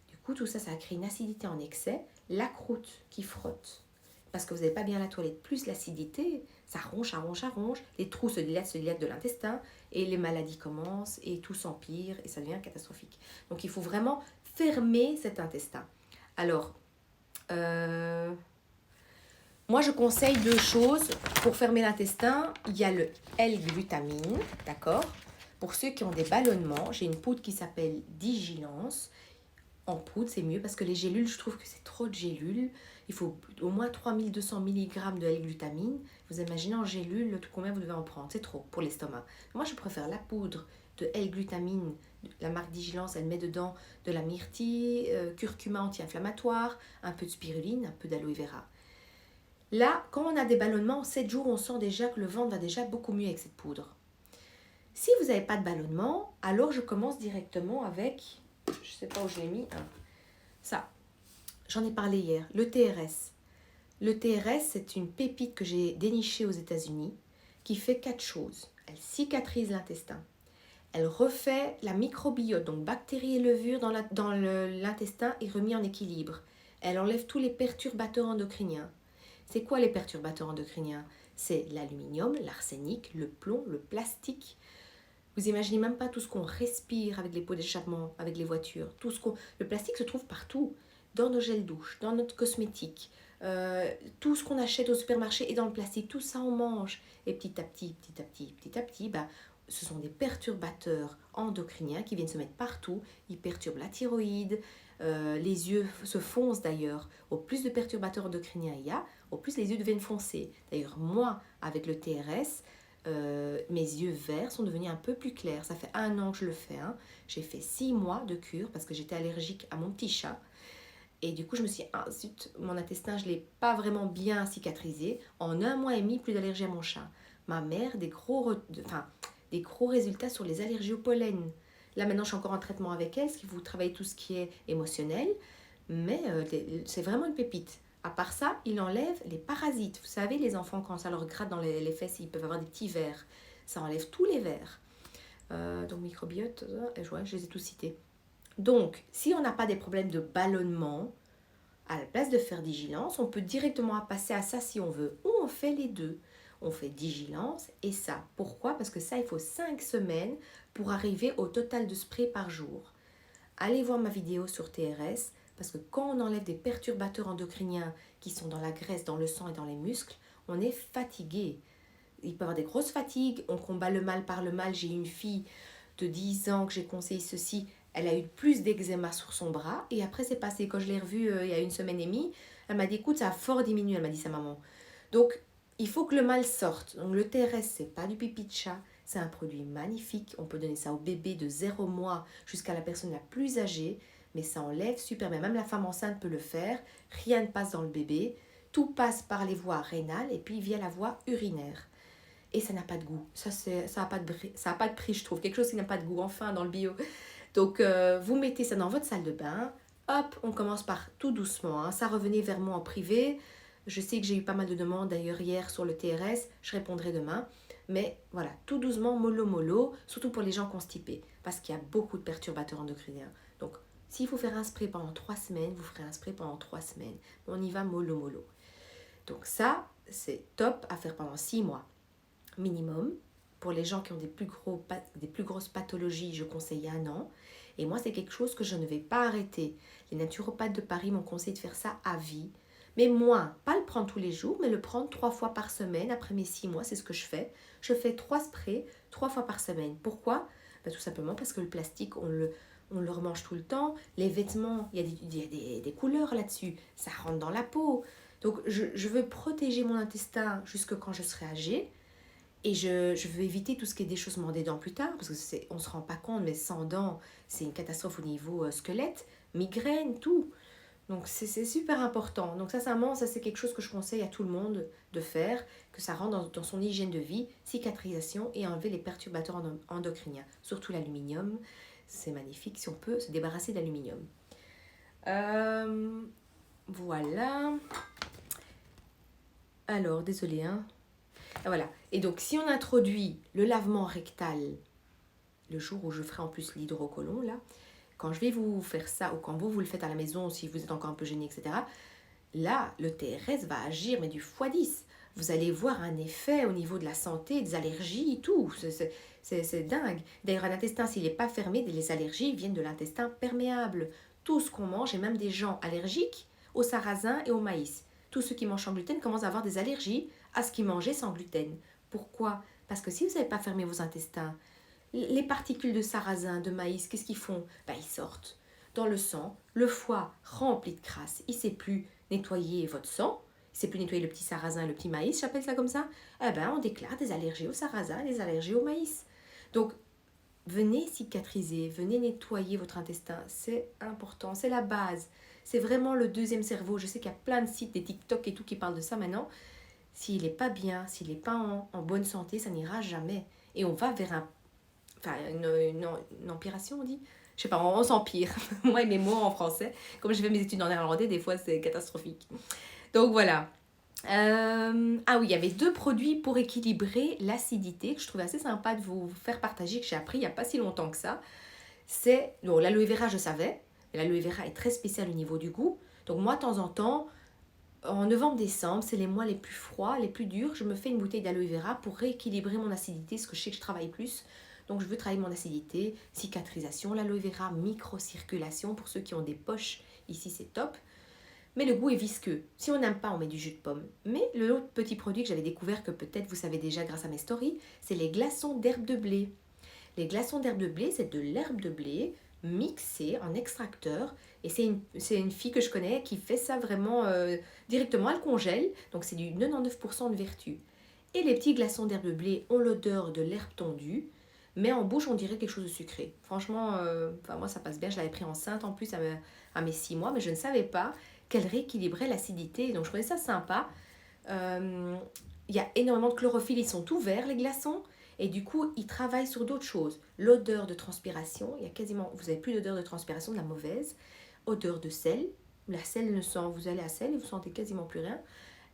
[SPEAKER 1] Du coup, tout ça, ça a créé une acidité en excès, la croûte qui frotte, parce que vous n'avez pas bien la toilette, plus l'acidité, ça ronge, ça ronge, ça ronge, les trous se dilatent de l'intestin, et les maladies commencent, et tout s'empire, et ça devient catastrophique. Donc il faut vraiment fermer cet intestin. Alors, moi je conseille 2 choses pour fermer l'intestin. Il y a le L-glutamine, d'accord? Pour ceux qui ont des ballonnements, j'ai une poudre qui s'appelle Digilance. En poudre, c'est mieux parce que les gélules, je trouve que c'est trop de gélules. Il faut au moins 3200 mg de L-glutamine. Vous imaginez en gélules combien vous devez en prendre. C'est trop pour l'estomac. Moi, je préfère la poudre de L-glutamine. La marque Digilance, elle met dedans de la myrtille, curcuma anti-inflammatoire, un peu de spiruline, un peu d'aloe vera. Là, quand on a des ballonnements, en 7 jours, on sent déjà que le ventre va déjà beaucoup mieux avec cette poudre. Si vous n'avez pas de ballonnement, alors je commence directement avec... Je ne sais pas où je l'ai mis. Hein. Ça, j'en ai parlé hier. Le TRS. Le TRS, c'est une pépite que j'ai dénichée aux États-Unis qui fait 4 choses. Elle cicatrise l'intestin. Elle refait la microbiote, donc bactéries et levures dans l'intestin est remis en équilibre. Elle enlève tous les perturbateurs endocriniens. C'est quoi les perturbateurs endocriniens? C'est l'aluminium, l'arsenic, le plomb, le plastique. Vous imaginez même pas tout ce qu'on respire avec les pots d'échappement, avec les voitures. Le plastique se trouve partout, dans nos gels douche, dans notre cosmétique. Tout ce qu'on achète au supermarché est dans le plastique. Tout ça, on mange. Et petit à petit, ce sont des perturbateurs endocriniens qui viennent se mettre partout. Ils perturbent la thyroïde. Les yeux se foncent d'ailleurs. Au plus de perturbateurs endocriniens il y a, au plus les yeux deviennent foncés. D'ailleurs, moi, avec le TRS, mes yeux verts sont devenus un peu plus clairs. Ça fait 1 an que je le fais. Hein. J'ai fait 6 mois de cure parce que j'étais allergique à mon petit chat. Et du coup, je me suis dit, ah zut, mon intestin, je ne l'ai pas vraiment bien cicatrisé. En 1 mois et demi, plus d'allergie à mon chat. Ma mère, des gros résultats sur les allergies au pollen. Là, maintenant, je suis encore en traitement avec elle, parce qu'il faut travailler tout ce qui est émotionnel. Mais c'est vraiment une pépite. À part ça, il enlève les parasites. Vous savez, les enfants, quand ça leur gratte dans les fesses, ils peuvent avoir des petits vers. Ça enlève tous les vers. Donc, microbiote, je les ai tous cités. Donc, si on n'a pas des problèmes de ballonnement, À la place de faire Digilance, on peut directement passer à ça si on veut. Ou on fait les deux. On fait Digilance et ça. Pourquoi? Parce que ça, il faut 5 semaines pour arriver au total de spray par jour. Allez voir ma vidéo sur TRS, parce que quand on enlève des perturbateurs endocriniens qui sont dans la graisse, dans le sang et dans les muscles, on est fatigué. Il peut y avoir des grosses fatigues, on combat le mal par le mal. J'ai une fille de 10 ans que j'ai conseillé ceci, elle a eu plus d'eczéma sur son bras, et après c'est passé. Quand je l'ai revue il y a une semaine et demie, elle m'a dit écoute, ça a fort diminué, elle m'a dit sa maman. Donc il faut que le mal sorte. Donc le TRS, c'est pas du pipi de chat, c'est un produit magnifique. On peut donner ça au bébé de 0 mois jusqu'à la personne la plus âgée, mais ça enlève super bien. Même la femme enceinte peut le faire, rien ne passe dans le bébé, tout passe par les voies rénales et puis via la voie urinaire. Et ça n'a pas de goût. Ça n'a pas de prix, je trouve. Quelque chose qui n'a pas de goût, enfin, dans le bio. Donc, vous mettez ça dans votre salle de bain. Hop, on commence par tout doucement. Hein. Ça, revenez vers moi en privé. Je sais que j'ai eu pas mal de demandes, d'ailleurs, hier sur le TRS. Je répondrai demain. Mais voilà, tout doucement, mollo mollo, surtout pour les gens constipés. Parce qu'il y a beaucoup de perturbateurs endocriniens. Donc, s'il faut faire un spray pendant 3 semaines, vous ferez un spray pendant 3 semaines. On y va mollo mollo. Donc ça, c'est top à faire pendant 6 mois minimum. Pour les gens qui ont des plus grosses pathologies, je conseille 1 an. Et moi, c'est quelque chose que je ne vais pas arrêter. Les naturopathes de Paris m'ont conseillé de faire ça à vie. Mais moins, pas le prendre tous les jours, mais le prendre 3 fois par semaine. Après mes 6 mois, c'est ce que je fais. Je fais 3 sprays 3 fois par semaine. Pourquoi? Tout simplement parce que le plastique, on le remange tout le temps. Les vêtements, il y a des couleurs là-dessus. Ça rentre dans la peau. Donc, je veux protéger mon intestin jusque quand je serai âgée. Et je veux éviter tout ce qui est déchaussement des dents plus tard, parce que on ne se rend pas compte, mais sans dents, c'est une catastrophe au niveau squelette, migraine, tout. Donc c'est super important. Donc sincèrement, ça c'est quelque chose que je conseille à tout le monde de faire, que ça rentre dans son hygiène de vie, cicatrisation et enlever les perturbateurs endocriniens, surtout l'aluminium. C'est magnifique si on peut se débarrasser d'aluminium. Voilà. Alors, désolé, hein. Voilà. Et donc, si on introduit le lavement rectal, le jour où je ferai en plus l'hydrocolon, là, quand je vais vous faire ça, ou quand vous le faites à la maison, si vous êtes encore un peu gêné, etc., là, le TRS va agir, mais du x10. Vous allez voir un effet au niveau de la santé, des allergies, tout. C'est dingue. D'ailleurs, un intestin, s'il n'est pas fermé, les allergies viennent de l'intestin perméable. Tout ce qu'on mange, et même des gens allergiques au sarrasin et au maïs. Tous ceux qui mangent sans gluten commencent à avoir des allergies à ce qu'ils mangeaient sans gluten. Pourquoi? Parce que si vous n'avez pas fermé vos intestins, les particules de sarrasin, de maïs, qu'est-ce qu'ils font? Ils sortent dans le sang, le foie rempli de crasse. Il ne sait plus nettoyer votre sang, il ne sait plus nettoyer le petit sarrasin, le petit maïs, j'appelle ça comme ça. On déclare des allergies au sarrasin, des allergies au maïs. Donc, venez cicatriser, venez nettoyer votre intestin, c'est important, c'est la base. C'est vraiment le deuxième cerveau. Je sais qu'il y a plein de sites, des TikTok et tout qui parlent de ça maintenant. S'il n'est pas bien, s'il n'est pas en bonne santé, ça n'ira jamais. Et on va vers une empiration, on dit. Je sais pas, on s'empire. Moi et mes mots en français. Comme je fais mes études en néerlandais, des fois c'est catastrophique. Donc voilà. Ah oui, il y avait 2 produits pour équilibrer l'acidité que je trouvais assez sympa de vous faire partager, que j'ai appris il n'y a pas si longtemps que ça. C'est, bon, l'aloe vera je savais, mais l'aloe vera est très spécial au niveau du goût. Donc moi, de temps en temps, en novembre-décembre, c'est les mois les plus froids, les plus durs, je me fais une bouteille d'aloe vera pour rééquilibrer mon acidité, parce que je sais que je travaille plus. Donc je veux travailler mon acidité, cicatrisation, l'aloe vera, microcirculation, pour ceux qui ont des poches, ici c'est top. Mais le goût est visqueux. Si on n'aime pas, on met du jus de pomme. Mais l'autre petit produit que j'avais découvert, que peut-être vous savez déjà grâce à mes stories, c'est les glaçons d'herbe de blé. Les glaçons d'herbe de blé, c'est de l'herbe de blé mixée en extracteur. Et c'est une fille que je connais qui fait ça vraiment directement. Elle congèle, donc c'est du 99% de vertu. Et les petits glaçons d'herbe de blé ont l'odeur de l'herbe tondue, mais en bouche, on dirait quelque chose de sucré. Franchement, moi, ça passe bien. Je l'avais pris enceinte en plus à mes 6 mois, mais je ne savais pas qu'elle rééquilibrait l'acidité. Donc, je trouvais ça sympa. Il y a énormément de chlorophylle. Ils sont tout verts, les glaçons. Et du coup, ils travaillent sur d'autres choses. L'odeur de transpiration. Vous n'avez plus d'odeur de transpiration, de la mauvaise. Odeur de sel. La sel ne sent, vous allez à sel et vous sentez quasiment plus rien.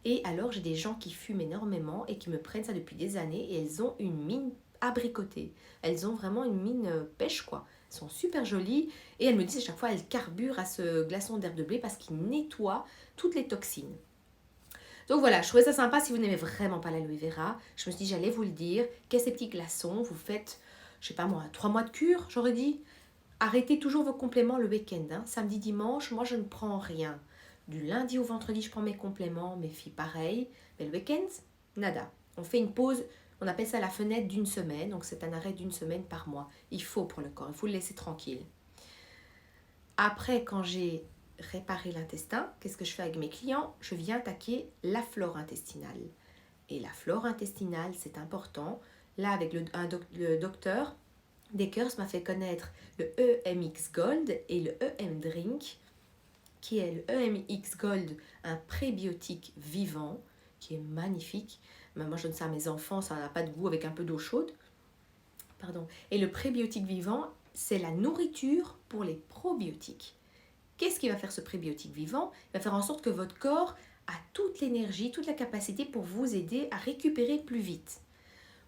[SPEAKER 1] Et alors, j'ai des gens qui fument énormément et qui me prennent ça depuis des années. Et elles ont une mine abricotée. Elles ont vraiment une mine pêche, quoi. Ils sont super jolis. Et elle me dit à chaque fois, elle carbure à ce glaçon d'herbe de blé parce qu'il nettoie toutes les toxines. Donc voilà, je trouvais ça sympa si vous n'aimez vraiment pas l'aloe vera. Je me suis dit, j'allais vous le dire. Qu'est-ce ces petits glaçons? Vous faites, je sais pas moi, 3 mois de cure, j'aurais dit. Arrêtez toujours vos compléments le week-end. Hein. Samedi, dimanche, moi je ne prends rien. Du lundi au vendredi, je prends mes compléments, mes filles pareil. Mais le week-end, nada. On fait une pause, on appelle ça la fenêtre d'une semaine. Donc c'est un arrêt d'une semaine par mois. Il faut pour le corps, il faut le laisser tranquille. Après, quand j'ai réparé l'intestin, qu'est-ce que je fais avec mes clients? Je viens attaquer la flore intestinale. Et la flore intestinale, c'est important. Là, avec le docteur Deckers m'a fait connaître le EMX Gold et le EM Drink, qui est le EMX Gold, un prébiotique vivant, qui est magnifique. Mais moi, je donne ça à mes enfants, ça n'a pas de goût avec un peu d'eau chaude. Pardon. Et le prébiotique vivant, c'est la nourriture pour les probiotiques. Qu'est-ce qui va faire ce prébiotique vivant? Il va faire en sorte que votre corps a toute l'énergie, toute la capacité pour vous aider à récupérer plus vite.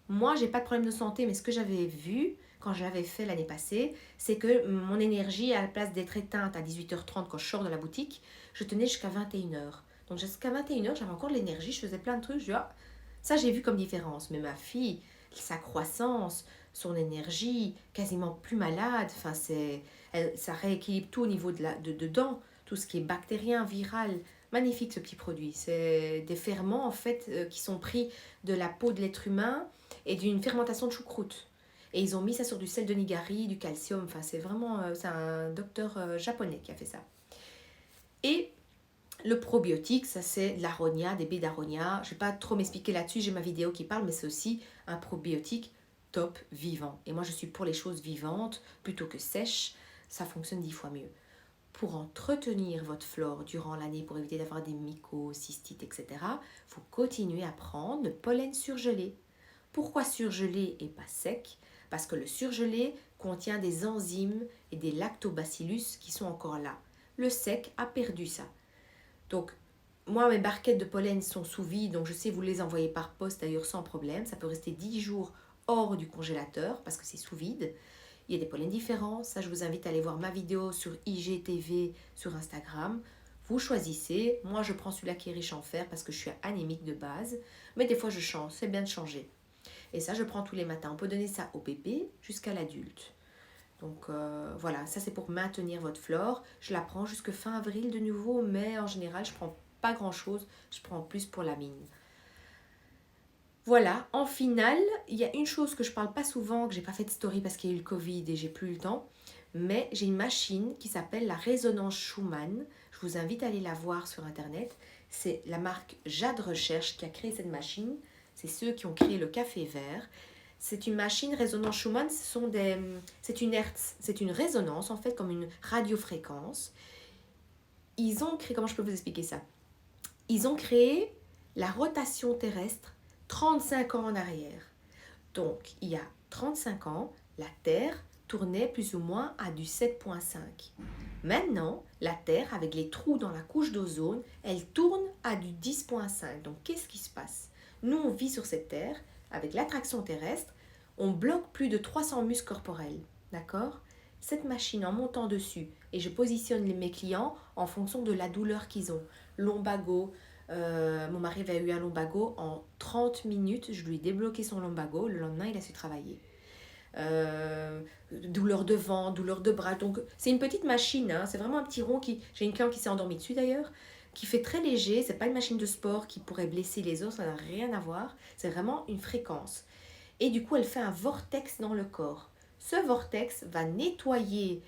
[SPEAKER 1] Moi, j'ai pas de problème de santé, mais ce que j'avais vu quand je l'avais fait l'année passée, c'est que mon énergie, à la place d'être éteinte à 18h30 quand je sors de la boutique, je tenais jusqu'à 21h. Donc jusqu'à 21h, j'avais encore de l'énergie, je faisais plein de trucs. Je dis, ah, ça, j'ai vu comme différence. Mais ma fille, sa croissance, son énergie, quasiment plus malade, enfin, ça rééquilibre tout au niveau dedans, tout ce qui est bactérien, viral. Magnifique ce petit produit. C'est des ferments en fait qui sont pris de la peau de l'être humain et d'une fermentation de choucroute. Et ils ont mis ça sur du sel de nigari, du calcium. Enfin, c'est vraiment, c'est un docteur japonais qui a fait ça. Et le probiotique, ça c'est de l'aronia, des baies d'aronia. Je ne vais pas trop m'expliquer là-dessus, j'ai ma vidéo qui parle, mais c'est aussi un probiotique top vivant. Et moi, je suis pour les choses vivantes plutôt que sèches. Ça fonctionne 10 fois mieux. Pour entretenir votre flore durant l'année, pour éviter d'avoir des mycoses, cystites, etc., il faut continuer à prendre le pollen surgelé. Pourquoi surgelé et pas sec? Parce que le surgelé contient des enzymes et des lactobacillus qui sont encore là. Le sec a perdu ça. Donc, moi, mes barquettes de pollen sont sous vide, donc je sais vous les envoyer par poste d'ailleurs sans problème. Ça peut rester 10 jours hors du congélateur parce que c'est sous vide. Il y a des pollens différents. Ça, je vous invite à aller voir ma vidéo sur IGTV sur Instagram. Vous choisissez. Moi, je prends celui-là qui est riche en fer parce que je suis anémique de base. Mais des fois, je change. C'est bien de changer. Et ça, je prends tous les matins. On peut donner ça au bébé jusqu'à l'adulte. Donc voilà, ça c'est pour maintenir votre flore. Je la prends jusque fin avril de nouveau, mais en général, je prends pas grand-chose. Je prends plus pour la mine. Voilà, en finale, il y a une chose que je parle pas souvent, que j'ai pas fait de story parce qu'il y a eu le Covid et j'ai plus eu le temps, mais j'ai une machine qui s'appelle la résonance Schumann. Je vous invite à aller la voir sur internet. C'est la marque Jade Recherche qui a créé cette machine. C'est ceux qui ont créé le café vert. C'est une machine résonance Schumann, c'est une hertz, c'est une résonance en fait comme une radiofréquence. Ils ont créé, comment je peux vous expliquer ça? Ils ont créé la rotation terrestre 35 ans en arrière. Donc, il y a 35 ans, la Terre tournait plus ou moins à du 7,5. Maintenant, la Terre, avec les trous dans la couche d'ozone, elle tourne à du 10,5. Donc, qu'est-ce qui se passe? Nous, on vit sur cette Terre, avec l'attraction terrestre, on bloque plus de 300 muscles corporels. D'accord? Cette machine, en montant dessus, et je positionne mes clients en fonction de la douleur qu'ils ont. Lombago, mon mari avait eu un lombago, en 30 minutes, je lui ai débloqué son lombago, le lendemain il a su travailler. Douleur de ventre, douleur de bras, donc c'est une petite machine, hein, c'est vraiment un petit rond j'ai une cliente qui s'est endormie dessus d'ailleurs, qui fait très léger, c'est pas une machine de sport qui pourrait blesser les os, ça n'a rien à voir, c'est vraiment une fréquence. Et du coup elle fait un vortex dans le corps. Ce vortex va nettoyer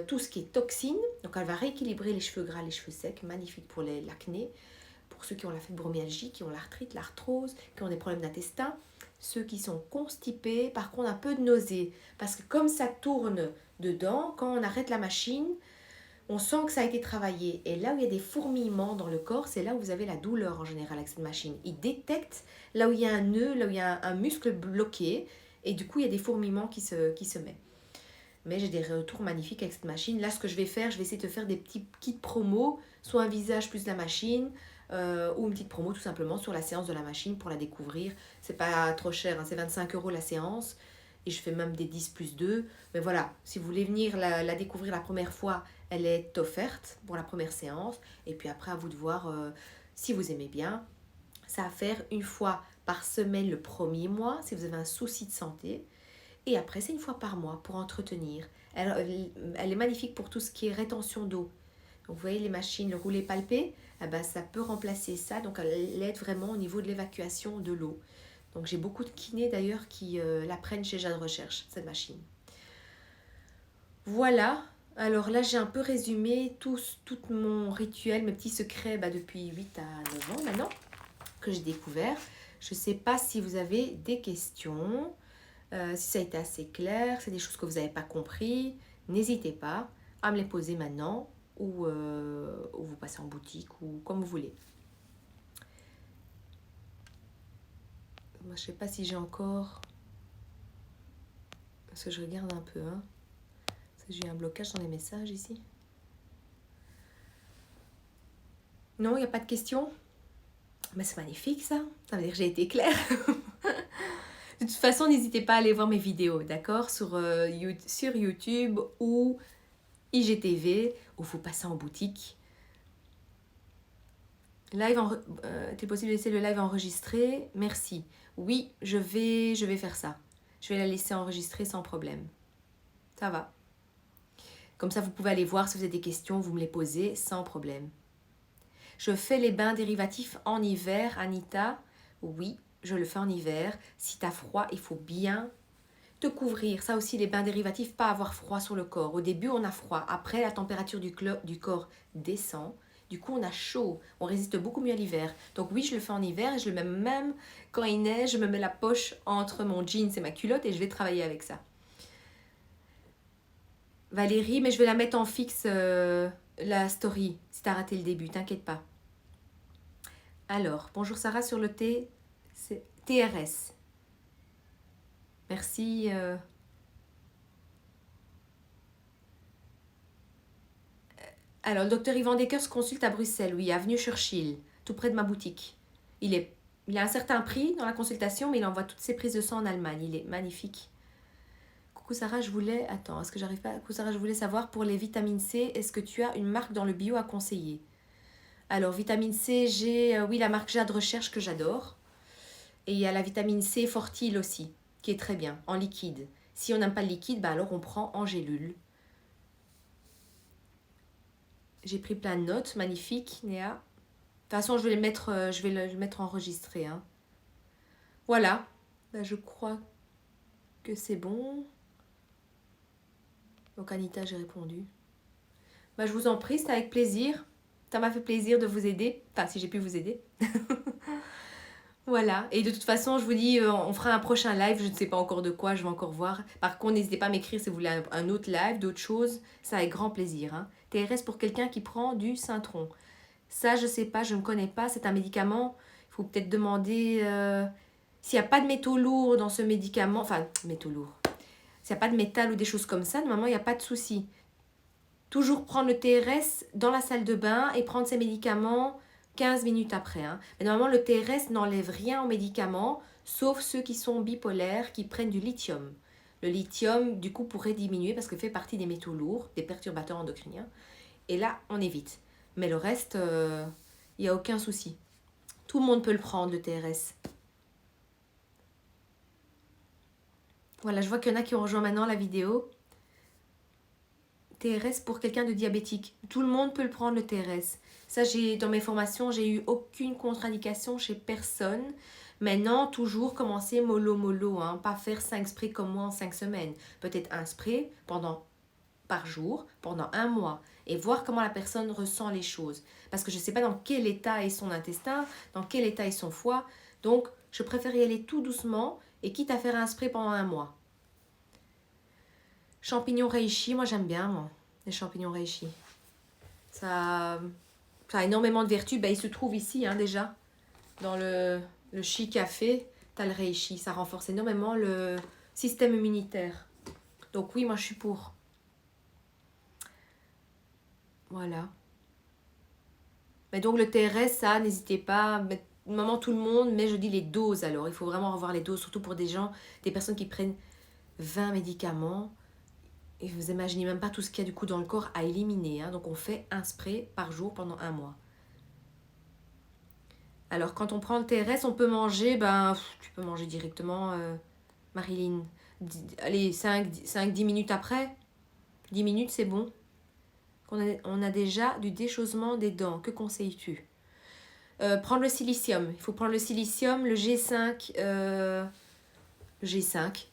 [SPEAKER 1] tout ce qui est toxine, donc elle va rééquilibrer les cheveux gras, les cheveux secs, magnifique pour l'acné, pour ceux qui ont la fibromyalgie, qui ont l'arthrite, l'arthrose, qui ont des problèmes d'intestin, ceux qui sont constipés, par contre un peu de nausée, parce que comme ça tourne dedans, quand on arrête la machine, on sent que ça a été travaillé. Et là où il y a des fourmillements dans le corps, c'est là où vous avez la douleur en général avec cette machine. Il détecte là où il y a un nœud, là où il y a un muscle bloqué, et du coup il y a des fourmillements qui se mettent. Mais j'ai des retours magnifiques avec cette machine. Là, ce que je vais faire, je vais essayer de faire des petits kits promo, soit un visage plus la machine, ou une petite promo tout simplement sur la séance de la machine pour la découvrir. C'est pas trop cher, hein, c'est 25 € la séance. et je fais même des 10+2. Mais voilà, si vous voulez venir la découvrir la première fois, elle est offerte pour la première séance. Et puis après, à vous de voir si vous aimez bien. Ça à faire une fois par semaine le premier mois, si vous avez un souci de santé. Et après, c'est une fois par mois pour entretenir. Elle est magnifique pour tout ce qui est rétention d'eau. Donc, vous voyez les machines, le roulé palpé, eh ben, ça peut remplacer ça. Donc, elle aide vraiment au niveau de l'évacuation de l'eau. Donc, j'ai beaucoup de kinés d'ailleurs qui la prennent chez Jade Recherche, cette machine. Voilà. Alors là, j'ai un peu résumé tout mon rituel, mes petits secrets depuis 8 à 9 ans maintenant que j'ai découvert. Je ne sais pas si vous avez des questions, si ça a été assez clair, c'est des choses que vous n'avez pas compris. N'hésitez pas à me les poser maintenant ou vous passez en boutique ou comme vous voulez. Moi, je ne sais pas si j'ai encore... Parce que je regarde un peu. Hein. J'ai un blocage dans les messages ici. Non, il n'y a pas de questions. Mais c'est magnifique ça. Ça veut dire que j'ai été claire. De toute façon, n'hésitez pas à aller voir mes vidéos, d'accord, sur YouTube ou IGTV, ou vous passez en boutique. T'es possible de laisser le live enregistré? Merci. Oui, je vais faire ça. Je vais la laisser enregistrer sans problème. Ça va. Comme ça, vous pouvez aller voir si vous avez des questions, vous me les posez sans problème. Je fais les bains dérivatifs en hiver, Anita. Oui, je le fais en hiver. Si tu as froid, il faut bien te couvrir. Ça aussi, les bains dérivatifs, pas avoir froid sur le corps. Au début, on a froid. Après, la température du corps descend. Du coup, on a chaud. On résiste beaucoup mieux à l'hiver. Donc oui, je le fais en hiver et je le mets même quand il neige. Je me mets la poche entre mon jeans et ma culotte et je vais travailler avec ça. Valérie, mais je vais la mettre en fixe, la story, si tu as raté le début. T'inquiète pas. Alors, bonjour Sarah sur le TRS. Merci. Alors, le docteur Yvan Decker se consulte à Bruxelles, oui, avenue Churchill, tout près de ma boutique. Il a un certain prix dans la consultation, mais il envoie toutes ses prises de sang en Allemagne. Il est magnifique. Coucou Sarah, je voulais... Attends, est-ce que j'arrive pas... Coucou Sarah, je voulais savoir pour les vitamines C, est-ce que tu as une marque dans le bio à conseiller? Alors, vitamine C, j'ai... oui, la marque Jade Recherche que j'adore. Et il y a la vitamine C Fortil aussi, qui est très bien, en liquide. Si on n'aime pas le liquide, alors on prend en gélule. J'ai pris plein de notes, magnifique, Néa. De toute façon, je vais le mettre enregistré. Hein. Voilà, je crois que c'est bon. Donc Anita, j'ai répondu. Je vous en prie, c'est avec plaisir. Ça m'a fait plaisir de vous aider. Enfin, si j'ai pu vous aider. Voilà. Et de toute façon, je vous dis, on fera un prochain live. Je ne sais pas encore de quoi, je vais encore voir. Par contre, n'hésitez pas à m'écrire si vous voulez un autre live, d'autres choses. Ça avec grand plaisir. Hein. TRS pour quelqu'un qui prend du Syntron. Ça, je ne sais pas, je ne connais pas. C'est un médicament. Il faut peut-être demander s'il n'y a pas de métaux lourds dans ce médicament. Enfin, métaux lourds. S'il n'y a pas de métal ou des choses comme ça, normalement, il n'y a pas de souci. Toujours prendre le TRS dans la salle de bain et prendre ses médicaments 15 minutes après. Hein. Mais normalement, le TRS n'enlève rien aux médicaments, sauf ceux qui sont bipolaires, qui prennent du lithium. Le lithium, du coup, pourrait diminuer parce qu'il fait partie des métaux lourds, des perturbateurs endocriniens. Et là, on évite. Mais le reste, il n'y a aucun souci. Tout le monde peut le prendre, le TRS. Voilà, je vois qu'il y en a qui ont rejoint maintenant la vidéo. TRS pour quelqu'un de diabétique. Tout le monde peut le prendre, le TRS. Ça, dans mes formations, j'ai eu aucune contre-indication chez personne. Maintenant, toujours commencer mollo, hein, pas faire 5 sprays comme moi en 5 semaines. Peut-être un spray par jour, pendant 1 mois, et voir comment la personne ressent les choses. Parce que je ne sais pas dans quel état est son intestin, dans quel état est son foie. Donc, je préfère y aller tout doucement, et quitte à faire un spray pendant 1 mois. Champignons reishi, moi j'aime bien, moi, les champignons reishi. Ça a énormément de vertus. Il se trouve ici, hein, déjà, dans le Chi Café, tu as le reishi. Ça renforce énormément le système immunitaire. Donc oui, moi je suis pour. Voilà. Mais donc le TRS, ça, n'hésitez pas. Maman, tout le monde, mais je dis les doses alors. Il faut vraiment revoir les doses, surtout pour des personnes qui prennent 20 médicaments. Et vous imaginez même pas tout ce qu'il y a du coup dans le corps à éliminer. Hein. Donc on fait un spray par jour pendant 1 mois. Alors quand on prend le TRS, on peut manger, tu peux manger directement, Marilyn. Allez, 5-10 minutes après. 10 minutes, c'est bon. On a déjà du déchaussement des dents. Que conseilles-tu? Prendre le silicium. Il faut prendre le silicium, le G5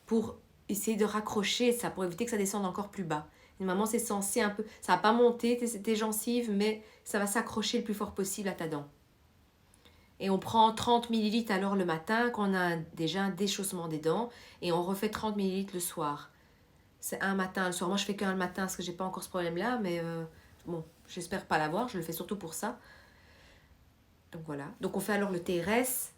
[SPEAKER 1] pour essayer de raccrocher ça, pour éviter que ça descende encore plus bas. Normalement, c'est censé un peu... Ça va pas monter tes gencives, mais ça va s'accrocher le plus fort possible à ta dent. Et on prend 30 ml alors le matin, quand on a déjà un déchaussement des dents, et on refait 30 ml le soir. C'est un matin, le soir. Moi, je fais qu'un le matin, parce que j'ai pas encore ce problème-là, mais bon, j'espère pas l'avoir, je le fais surtout pour ça. Donc voilà. Donc on fait alors le TRS,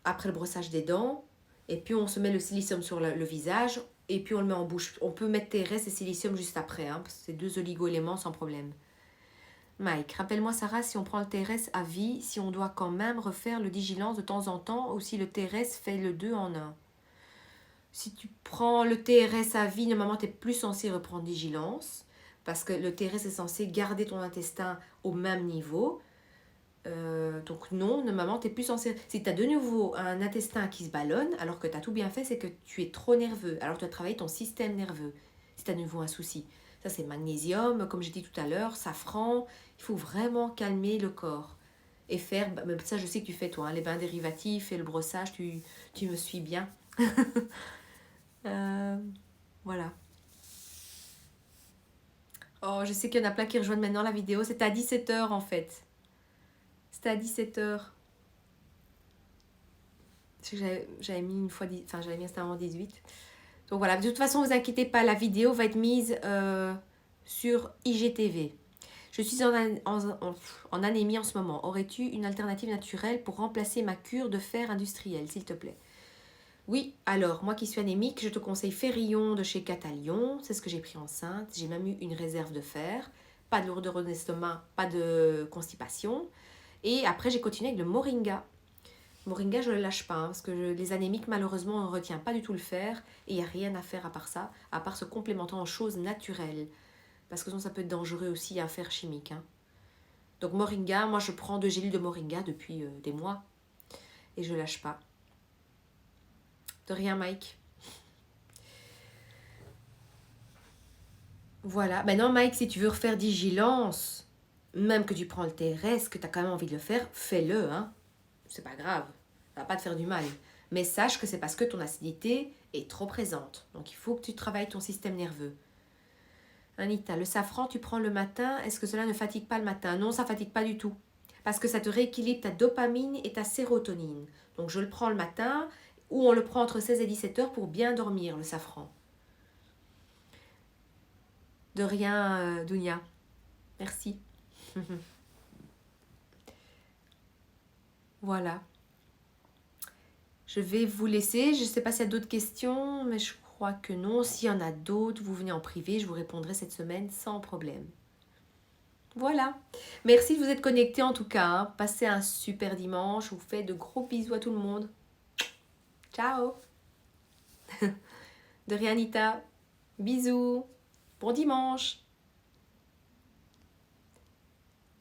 [SPEAKER 1] après le brossage des dents, et puis on se met le silicium sur le visage, et puis on le met en bouche. On peut mettre TRS et silicium juste après, hein, parce que c'est 2 oligo-éléments sans problème. Mike, rappelle-moi Sarah, si on prend le TRS à vie, si on doit quand même refaire le Digilance de temps en temps, ou si le TRS fait le 2 en 1. Si tu prends le TRS à vie, normalement tu n'es plus censé reprendre Digilance, parce que le TRS est censé garder ton intestin au même niveau. Donc non, normalement, tu n'es plus censé... Si tu as de nouveau un intestin qui se ballonne, alors que tu as tout bien fait, c'est que tu es trop nerveux. Alors tu as travaillé ton système nerveux, si tu as de nouveau un souci. Ça, c'est magnésium, comme j'ai dit tout à l'heure, safran. Il faut vraiment calmer le corps. Et faire, même ça, je sais que tu fais, toi, hein, les bains dérivatifs et le brossage, tu me suis bien. Voilà. Oh, je sais qu'il y en a plein qui rejoignent maintenant la vidéo. C'était à 17h, en fait. C'était à 17h. J'avais mis une fois, enfin j'avais mis un moment 18. Donc voilà, de toute façon, vous inquiétez pas, la vidéo va être mise sur IGTV. Je suis en anémie en ce moment. Aurais-tu une alternative naturelle pour remplacer ma cure de fer industriel, s'il te plaît? Oui, alors, moi qui suis anémique, je te conseille Ferrillon de chez Catalion. C'est ce que j'ai pris enceinte. J'ai même eu une réserve de fer. Pas de lourdeur d'estomac, pas de constipation. Et après, j'ai continué avec le Moringa. Moringa, je ne le lâche pas, hein, parce que les anémiques, malheureusement, on ne retient pas du tout le fer. Et il n'y a rien à faire à part ça, à part se complémentant en choses naturelles. Parce que sinon, ça peut être dangereux aussi à faire chimique. Hein. Donc Moringa, moi je prends 2 gélules de Moringa depuis des mois. Et je ne lâche pas. De rien, Mike. Voilà. Maintenant, Mike, si tu veux refaire Digilance, même que tu prends le TRS, que tu as quand même envie de le faire, fais-le. Hein. C'est pas grave. Ça va pas te faire du mal. Mais sache que c'est parce que ton acidité est trop présente. Donc il faut que tu travailles ton système nerveux. Anita, le safran, tu prends le matin. Est-ce que cela ne fatigue pas le matin? Non, ça ne fatigue pas du tout. Parce que ça te rééquilibre ta dopamine et ta sérotonine. Donc je le prends le matin ou on le prend entre 16 et 17 heures pour bien dormir, le safran. De rien, Dounia. Merci. Voilà. Je vais vous laisser. Je ne sais pas s'il y a d'autres questions, mais je crois que non. S'il y en a d'autres, vous venez en privé. Je vous répondrai cette semaine sans problème. Voilà. Merci de vous être connectés en tout cas. Hein. Passez un super dimanche. Je vous fais de gros bisous à tout le monde. Ciao. De rien, Anita. Bisous. Bon dimanche.